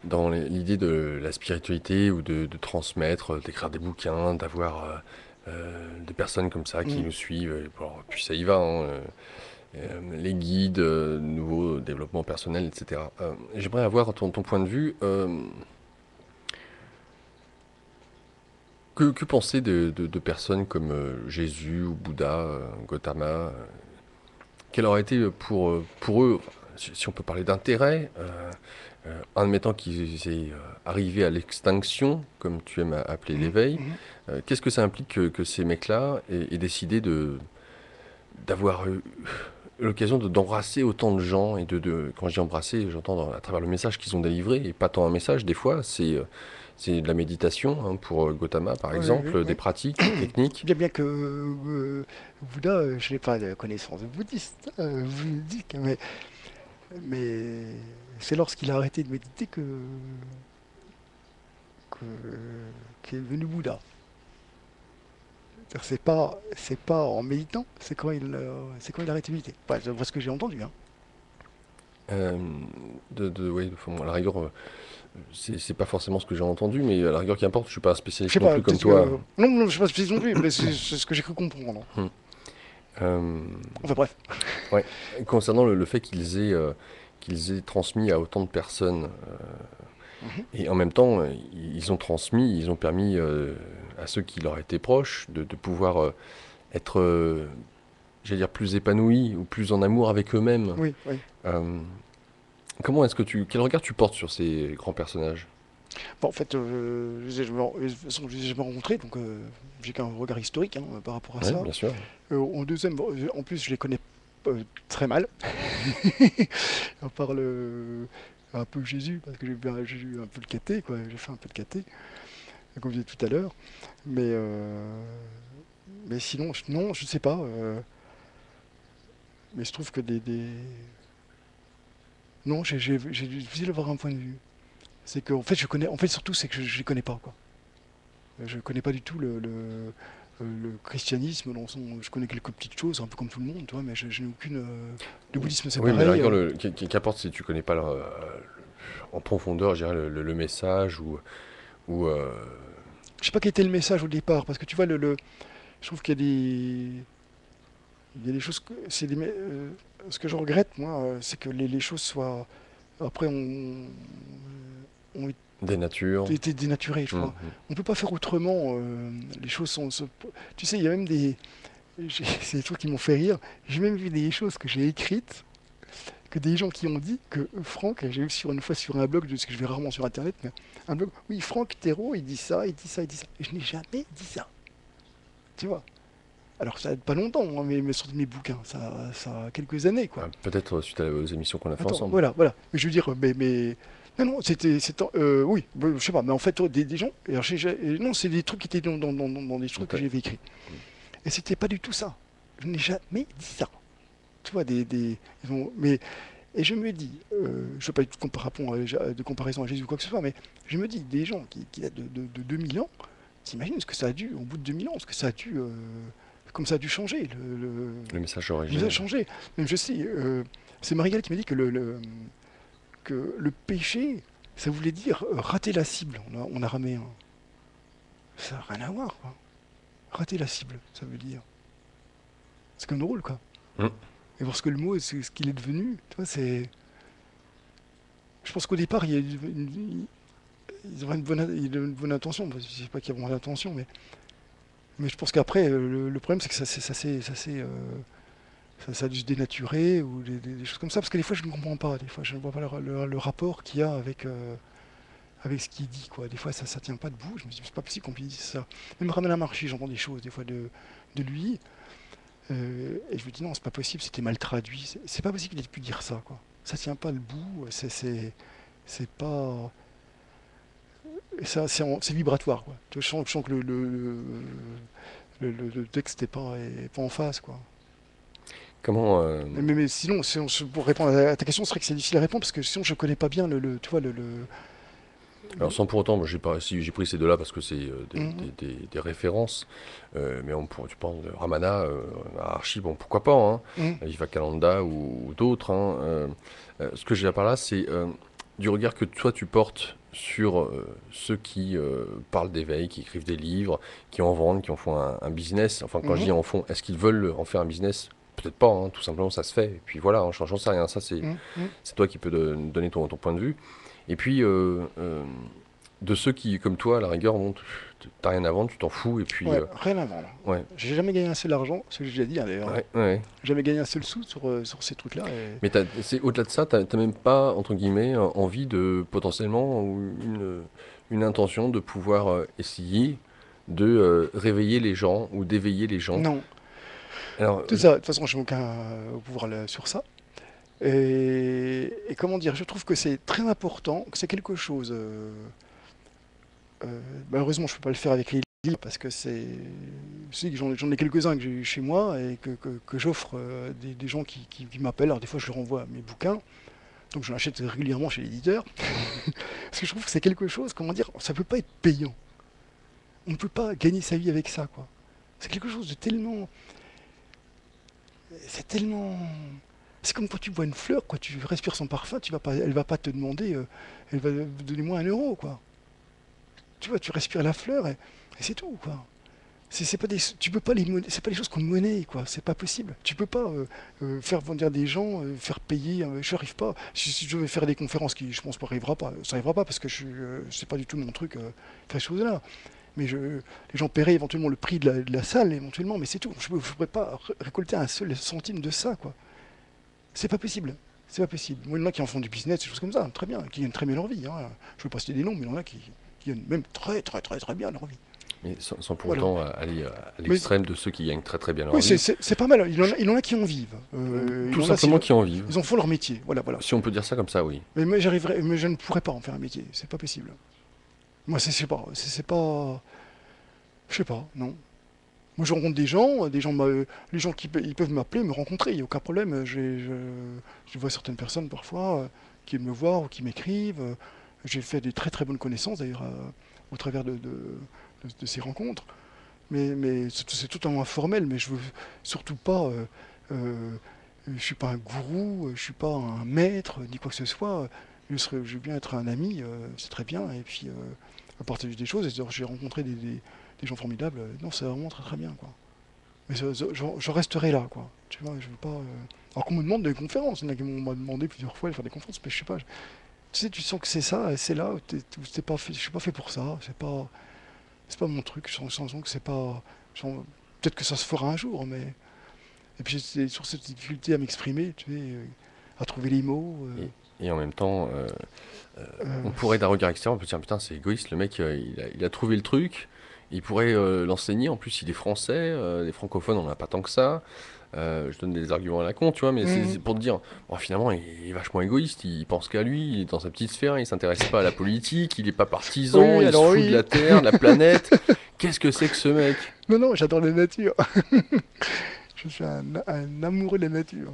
dans l'idée de la spiritualité ou de transmettre, d'écrire des bouquins, d'avoir des personnes comme ça qui Mm. nous suivent. Puis ça y va, hein, les guides, nouveaux développement personnel, etc. J'aimerais avoir ton point de vue. Que penser de personnes comme Jésus ou Bouddha, Gautama? Quel aurait été pour eux, enfin, si on peut parler d'intérêt, admettant qu'ils aient arrivé à l'extinction, comme tu aimes appeler Mhm, l'éveil, mhm. qu'est-ce que ça implique que ces mecs-là aient décidé d'avoir eu l'occasion d'embrasser autant de gens et quand je dis embrasser, j'entends à travers le message qu'ils ont délivré, et pas tant un message, des fois, c'est de la méditation, hein, pour Gautama, par Oui, oui, exemple, des oui. pratiques, des techniques. Bien que Bouddha, je n'ai pas de connaissance bouddhiste, bouddhique, mais c'est lorsqu'il a arrêté de méditer qu'est venu Bouddha. C'est pas en méditant, c'est quand il a arrêté de méditer. Enfin, c'est ce que j'ai entendu, hein. Euh, oui, à la rigueur, c'est pas forcément ce que j'ai entendu, mais à la rigueur, qu'importe, je suis pas un Je spécialiste sais non pas, plus comme peut-être toi. que... Non, non, je sais pas spécialiste non plus, mais c'est ce que j'ai cru comprendre. Hum. Euh, Enfin bref. ouais. Concernant le fait qu'ils aient transmis à autant de personnes, Mhm. et en même temps, ils ont transmis, ils ont permis à ceux qui leur étaient proches de pouvoir être, j'allais dire, plus épanouis ou plus en amour avec eux-mêmes. Oui, oui. Euh, quel regard tu portes sur ces grands personnages? Bon, en fait, de toute façon, je les ai jamais rencontrés, donc j'ai qu'un regard historique, hein, par rapport à Ouais, ça. bien sûr. En deuxième, bon, en plus, je les connais très mal. À part un peu Jésus, parce que j'ai eu un peu le caté, quoi. J'ai fait un peu de caté, comme je disais tout à l'heure. Mais, mais sinon, non, je ne sais pas. Mais je trouve que non, j'ai difficile d'avoir un point de vue. C'est que, en fait, en fait, surtout, c'est que je les connais pas, quoi. Je connais pas du tout le christianisme. Je connais quelques petites choses, un peu comme tout le monde, tu vois, mais je n'ai aucune. Le bouddhisme, c'est Oui, mais à la pareil. rigueur, qu'importe si tu connais pas en profondeur, je dirais, le message ou Je sais pas quel était le message au départ, parce que tu vois, je trouve qu'il y a il y a des choses ce que je regrette, moi, c'est que les choses soient, après, ont des natures. été dénaturées, je Hum, crois. hum. On peut pas faire autrement. Les choses tu sais, il y a même c'est des trucs qui m'ont fait rire. J'ai même vu des choses que j'ai écrites, que des gens qui ont dit que Franck, j'ai vu une fois sur un blog, ce que je vais rarement sur Internet, mais un blog, oui, Franck Thérault, il dit ça, il dit ça, il dit ça. Et je n'ai jamais dit ça, tu vois. Alors ça aide pas longtemps, hein, mais sur mes bouquins, ça a quelques années, quoi. Peut-être suite aux émissions qu'on a fait Attends, ensemble. voilà, voilà. Mais je veux dire, non, non, oui, je sais pas, mais en fait, des gens, alors, non, c'est des trucs qui étaient dans des trucs Ok. que j'avais écrits. Et c'était pas du tout ça. Je n'ai jamais dit ça. Tu vois, mais, et je me dis, je ne veux pas être de comparaison à Jésus ou quoi que ce soit, mais je me dis, des gens qui datent de 2000 ans, t'imagines ce que ça a dû, au bout de 2000 ans, ce que ça a dû, comme ça a dû changer, Le message nous a originel. changé. Même je sais, c'est Marie-Gall qui m'a dit que le péché, ça voulait dire rater la cible en araméen. Ça n'a rien à voir, quoi. Rater la cible, ça veut dire. C'est comme drôle, quoi. Hum. Et voir ce que le mot, ce qu'il est devenu, tu vois, c'est. Je pense qu'au départ, ils avaient une bonne intention. Je ne sais pas qu'ils avaient une bonne intention, mais je pense qu'après, le problème, c'est que ça a dû se dénaturer ou des choses comme ça. Parce que des fois, je ne comprends pas. Des fois, je ne vois pas le rapport qu'il y a avec ce qu'il dit, quoi. Des fois, ça tient pas debout. Je me dis, c'est pas possible qu'on puisse dire ça. Même Ramana Maharshi, j'entends des choses, des fois, de lui. Et je me dis, non, c'est pas possible, c'était mal traduit. C'est pas possible qu'il ait pu dire ça, quoi. Ça tient pas debout. C'est pas. C'est vibratoire, quoi. Je sens que le texte est pas en phase, quoi. Comment Mais sinon, pour répondre à ta question, c'est vrai que c'est difficile à répondre parce que sinon je connais pas bien tu vois, Alors sans pour autant, moi, j'ai pris ces deux-là parce que c'est Mhm, des références, mais tu parles de Ramana, Archie, bon pourquoi pas, hein, mhm. Vivekananda ou d'autres, hein, ce que j'ai par là, c'est du regard que toi tu portes sur ceux qui parlent d'éveil, qui écrivent des livres, qui en vendent, qui en font un business. Enfin, quand je Mhm, dis en font, est-ce qu'ils veulent en faire un business? Peut-être pas, hein, tout simplement ça se fait. Et puis voilà, hein, j'en sais rien, ça mhm, mhm. c'est toi qui peux donner ton point de vue. Et puis, de ceux qui, comme toi, à la rigueur, bon, t'as rien à vendre, tu t'en fous, et puis, Ouais, rien à vendre. ouais, J'ai jamais gagné un seul argent, ce que j'ai déjà dit, hein, d'ailleurs. ouais, ouais. J'ai jamais gagné un seul sou sur ces trucs-là. Mais c'est au-delà de ça, t'as même pas, entre guillemets, envie de, potentiellement, ou une intention de pouvoir essayer de réveiller les gens ou d'éveiller les gens. Non, Alors, tout ça, de toute façon, j'ai aucun pouvoir sur ça. Et comment dire, je trouve que c'est très important, que c'est quelque chose. Malheureusement, je ne peux pas le faire avec les livres parce que je sais que j'en ai quelques-uns que j'ai chez moi et que j'offre des gens qui m'appellent. Alors des fois, je leur envoie mes bouquins, donc je l'achète régulièrement chez l'éditeur. Parce que je trouve que c'est quelque chose, comment dire, ça peut pas être payant. On ne peut pas gagner sa vie avec ça, quoi. C'est quelque chose de tellement, c'est tellement, C'est comme quand tu vois une fleur, quoi, tu respires son parfum, elle va pas te demander, elle va donner-moi 1 euro, quoi. Tu vois, tu respires la fleur et c'est tout, quoi. C'est pas des, tu peux pas c'est pas des choses qu'on monnaie, quoi. C'est pas possible. Tu peux pas faire venir des gens, faire payer. Je n'arrive pas. Si je vais faire des conférences, qui, je pense, pas arrivera pas. Ça arrivera pas parce que c'est pas du tout mon truc, faire ces choses-là. Mais les gens paieraient éventuellement le prix de la salle, éventuellement, mais c'est tout. Je ne pourrais pas récolter un seul centime de ça, quoi. C'est pas possible. C'est pas possible. Moi, il y en a qui en font du business, des choses comme ça, très bien, qui gagnent très bien leur vie, hein. Je veux pas citer des noms, mais il y en a qui gagnent même très, très, très, très bien leur vie. Mais sans pour Voilà. autant aller à Mais l'extrême de ceux qui gagnent très très bien leur oui, vie. c'est pas mal. Il y en a qui en vivent. Tout simplement qui en vivent. Ils en font leur métier. Voilà, voilà. Si on peut dire ça comme ça, oui. Mais je ne pourrais pas en faire un métier. C'est pas possible. Moi, c'est pas, je sais pas, non. Moi, je rencontre des gens, les gens ils peuvent m'appeler, me rencontrer, il n'y a aucun problème. Je vois certaines personnes parfois qui viennent me voir ou qui m'écrivent. J'ai fait des très très bonnes connaissances d'ailleurs au travers de ces rencontres. Mais c'est totalement informel, mais je veux surtout pas. Je suis pas un gourou, je suis pas un maître, ni quoi que ce soit. Je veux bien être un ami, c'est très bien, et puis partager des choses. Et j'ai rencontré des gens formidables. Non, c'est vraiment très très bien, quoi. Mais je resterai là, quoi. Tu vois, je veux pas. Alors qu'on me demande des conférences, il y en a qui m'ont demandé plusieurs fois de faire des conférences, mais je sais pas. Tu sais, tu sens que c'est ça, et c'est là où t'es pas fait. Je suis pas fait pour ça. C'est pas mon truc. Je sens que c'est pas. Peut-être que ça se fera un jour, mais. Et puis c'est sur cette difficulté à m'exprimer, tu sais, à trouver les mots. Et en même temps, on pourrait d'un regard extérieur, on peut dire putain, c'est égoïste, le mec, il a trouvé le truc, il pourrait l'enseigner, en plus il est français, les francophones, on n'en a pas tant que ça. Je donne des arguments à la con, tu vois, mais c'est pour te dire, bon, finalement, il est vachement égoïste, il pense qu'à lui, il est dans sa petite sphère, il s'intéresse pas à la politique, il est pas partisan, Oui, il se alors fout oui. de la Terre, de la planète. Qu'est-ce que c'est que ce mec? Non, non, j'adore la nature. Je suis un amoureux de la nature.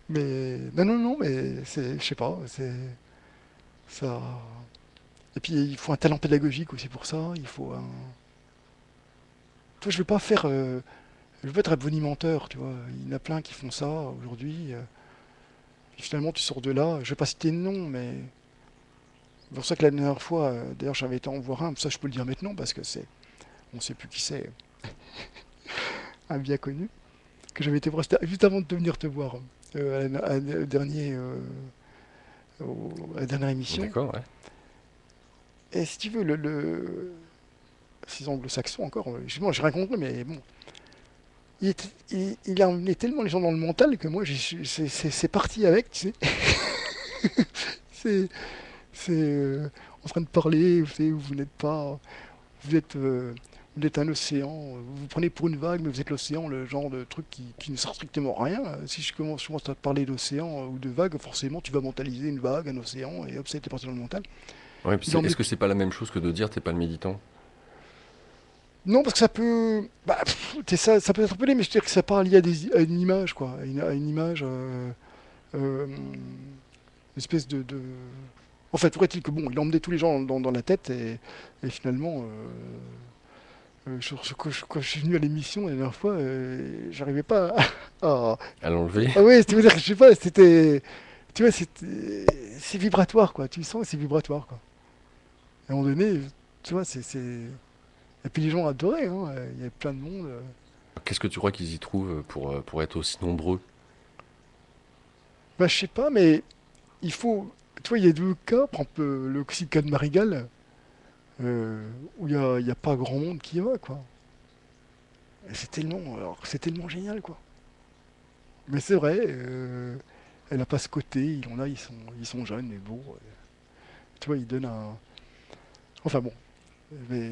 Mais non, non, non, mais je sais pas, c'est ça. Et puis il faut un talent pédagogique aussi pour ça. Il faut un. Toi, je veux pas être un bonimenteur, tu vois. Il y en a plein qui font ça aujourd'hui. Puis finalement, tu sors de là. Je vais pas citer de nom, mais c'est pour ça que la dernière fois, d'ailleurs, j'avais été en voir un. Ça, je peux le dire maintenant parce que on sait plus qui c'est, un bien connu que j'avais été voir juste avant de venir te voir à la dernière émission. D'accord, ouais. Et si tu veux, ces anglo-saxons encore, justement, j'ai rien contre eux, mais bon, il a emmené tellement les gens dans le mental que moi, c'est parti avec, tu sais. c'est en train de parler, vous savez, vous n'êtes pas, vous êtes, vous êtes un océan, vous vous prenez pour une vague, mais vous êtes l'océan, le genre de truc qui ne sert strictement à rien. Si je commence à te parler d'océan ou de vague, forcément, tu vas mentaliser une vague, un océan, et hop, ça a été parti dans le mental. Ouais, puis est-ce que c'est pas la même chose que de dire t'es pas le méditant? Non, parce que ça peut. Bah, ça peut interpeller, mais je veux dire que ça parle lié à une image, quoi. À une image. Une espèce de. En fait, pourrait-il que, bon, il emmenait tous les gens dans la tête, et finalement. Quand je suis venu à l'émission la dernière fois, j'arrivais pas à. À l'enlever? Ah ouais, tu veux dire que je sais pas, c'était. Tu vois, c'est vibratoire, quoi. Tu sens que c'est vibratoire, quoi. Et à un moment donné, tu vois, Et puis les gens adoraient, hein. Il y avait plein de monde. Qu'est-ce que tu crois qu'ils y trouvent pour être aussi nombreux? Bah, je sais pas, mais il faut. Tu vois, il y a 2 cas, par exemple, aussi le cas de Marigal, où il y a pas grand monde qui y va, quoi. Et c'est tellement génial, quoi. Mais c'est vrai, elle a pas ce côté, il y en a, ils sont jeunes, mais bon, tu vois, ils donnent un. Enfin bon. Mais,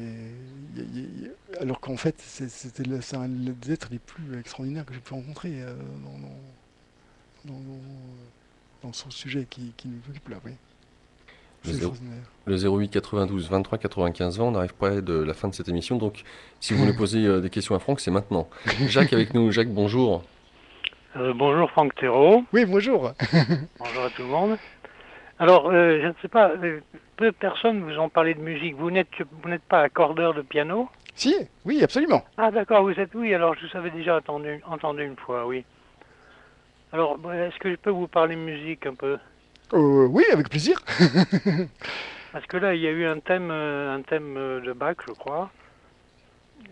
alors qu'en fait, c'est un des êtres les plus extraordinaires que j'ai pu rencontrer dans, dans- dans son sujet qui nous occupe là, oui. Le C'est 0 extraordinaire. Le 08 92 23 95 20, on arrive près de la fin de cette émission, donc si vous voulez poser des questions à Franck, c'est maintenant. Jacques avec nous. Jacques, bonjour. Bonjour Franck Thérault, Oui, bonjour. bonjour à tout le monde. Alors, je ne sais pas, peu de personnes vous ont parlé de musique. Vous n'êtes pas accordeur de piano? Si, oui, absolument. Ah d'accord, vous êtes, oui, alors je vous avais déjà entendu une fois, oui. Alors, est-ce que je peux vous parler musique un peu? Oui, avec plaisir. Parce que là, il y a eu un thème de Bach, je crois.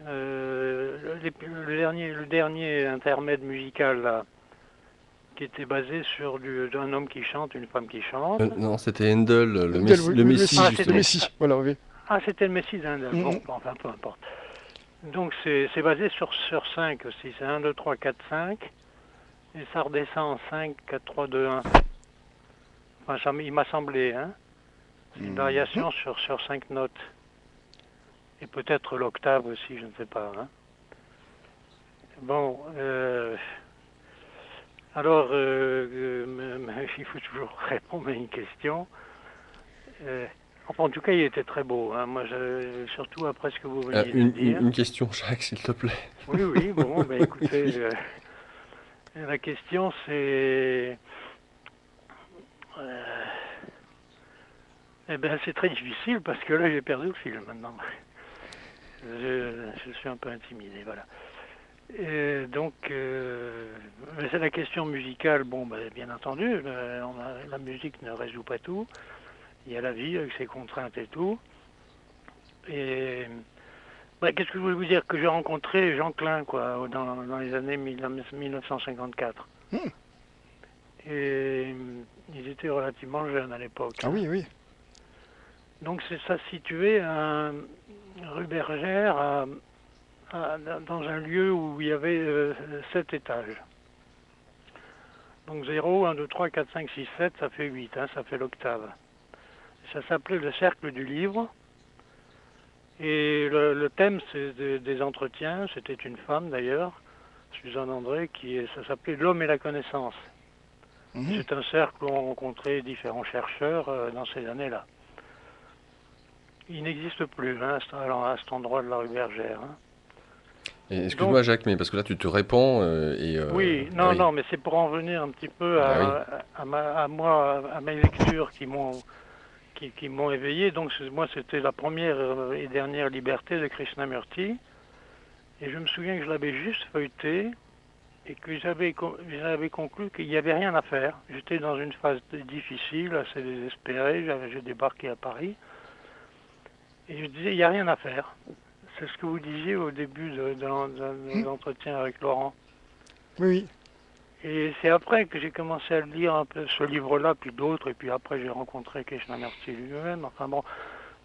Le dernier intermède musical, là, qui était basé sur d'un homme qui chante, une femme qui chante. Non, c'était Handel, Oui, le Messie, Ah, le justement. Messie, voilà, oui. Ah, c'était le Messie d'Handel. Mhm. Bon, enfin, peu importe. Donc, c'est basé sur 5 aussi. C'est 1, 2, 3, 4, 5. Et ça redescend en 5, 4, 3, 2, 1. Enfin, il m'a semblé, hein. C'est une variation sur 5 notes. Et peut-être l'octave aussi, je ne sais pas. Hein. Bon, alors, il faut toujours répondre à une question. Enfin, en tout cas, il était très beau. Hein. Moi, surtout après ce que vous veniez de dire. Une question, Jacques, s'il te plaît. Oui, oui, bon, ben écoutez, la question c'est... eh bien, c'est très difficile parce que là, j'ai perdu le fil maintenant. Je suis un peu intimidé, voilà. Et donc, c'est la question musicale. Bon, ben, bien entendu, la musique ne résout pas tout. Il y a la vie avec ses contraintes et tout. Et ben, qu'est-ce que je voulais vous dire? Que j'ai rencontré Jean Klein, quoi, dans les années 1954. Et ils étaient relativement jeunes à l'époque. Ah oui, oui. Donc ça se situait à rue Bergère, dans un lieu où il y avait 7 étages. Donc 0, 1, 2, 3, 4, 5, 6, 7, ça fait 8, hein, ça fait l'octave. Ça s'appelait le Cercle du Livre. Et le thème, c'est des entretiens. C'était une femme d'ailleurs, Suzanne André, ça s'appelait L'homme et la connaissance. C'est un cercle où on rencontrait différents chercheurs dans ces années-là. Il n'existe plus hein, à cet endroit de la rue Bergère. Hein. Excuse-moi, Jacques, mais parce que là, tu te répands oui, oui. non, mais c'est pour en venir un petit peu à mes lectures qui m'ont éveillé. Donc moi, c'était la première et dernière liberté de Krishnamurti. Et je me souviens que je l'avais juste feuilleté et que j'avais conclu qu'il n'y avait rien à faire. J'étais dans une phase difficile, assez désespérée. J'ai débarqué à Paris. Et je disais, il n'y a rien à faire. C'est ce que vous disiez au début de l'entretien avec Laurent. Oui. Et c'est après que j'ai commencé à lire un peu ce livre-là, puis d'autres, et puis après j'ai rencontré Krishnamurti lui-même. Enfin bon,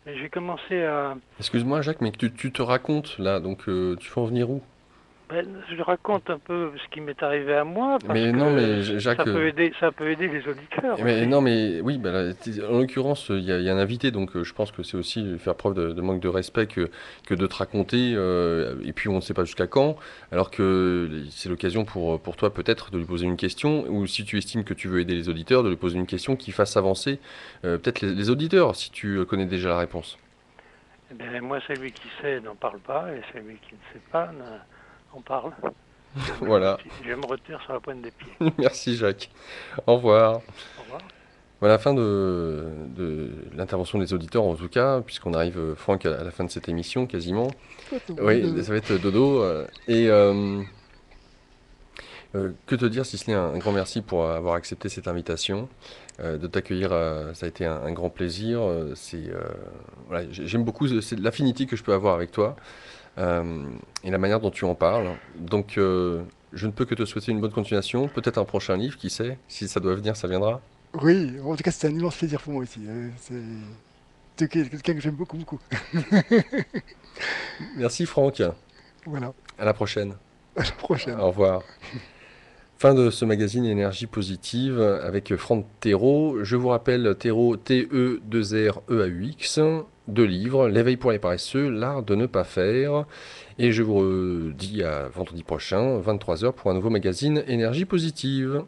mais j'ai commencé à... Excuse-moi, Jacques, mais que tu te racontes là, donc tu veux en venir où? Je raconte un peu ce qui m'est arrivé à moi, parce Mais que non, mais Jacques, ça peut aider les auditeurs. mais aussi. non, mais oui, bah, là, en l'occurrence, il y a un invité, donc je pense que c'est aussi faire preuve de manque de respect que de te raconter, et puis on ne sait pas jusqu'à quand, alors que c'est l'occasion pour toi peut-être de lui poser une question, ou si tu estimes que tu veux aider les auditeurs, de lui poser une question qui fasse avancer peut-être les auditeurs, si tu connais déjà la réponse. Eh bien, moi, celui qui sait n'en parle pas, et celui qui ne sait pas en parle. Voilà. Je me retire sur la pointe des pieds. Merci Jacques. Au revoir. Au revoir. Voilà la fin de l'intervention des auditeurs en tout cas, puisqu'on arrive, Franck, à la fin de cette émission quasiment. Oui, ça va être dodo. Que te dire si ce n'est un grand merci pour avoir accepté cette invitation, de t'accueillir, ça a été un grand plaisir. Voilà, j'aime beaucoup c'est l'affinité que je peux avoir avec toi et la manière dont tu en parles. Donc je ne peux que te souhaiter une bonne continuation, peut-être un prochain livre, qui sait, si ça doit venir, ça viendra. Oui, en tout cas, c'était un immense plaisir pour moi aussi. C'est quelqu'un que j'aime beaucoup, beaucoup. Merci Franck, Voilà, à la prochaine. à la prochaine. Au revoir. Fin de ce magazine Énergie Positive avec Franck Thérault. Je vous rappelle Thérault, T-E-2-R-E-A-U-X, 2 livres, L'éveil pour les paresseux, l'art de ne pas faire. Et je vous dis à vendredi prochain, 23h, pour un nouveau magazine Énergie Positive.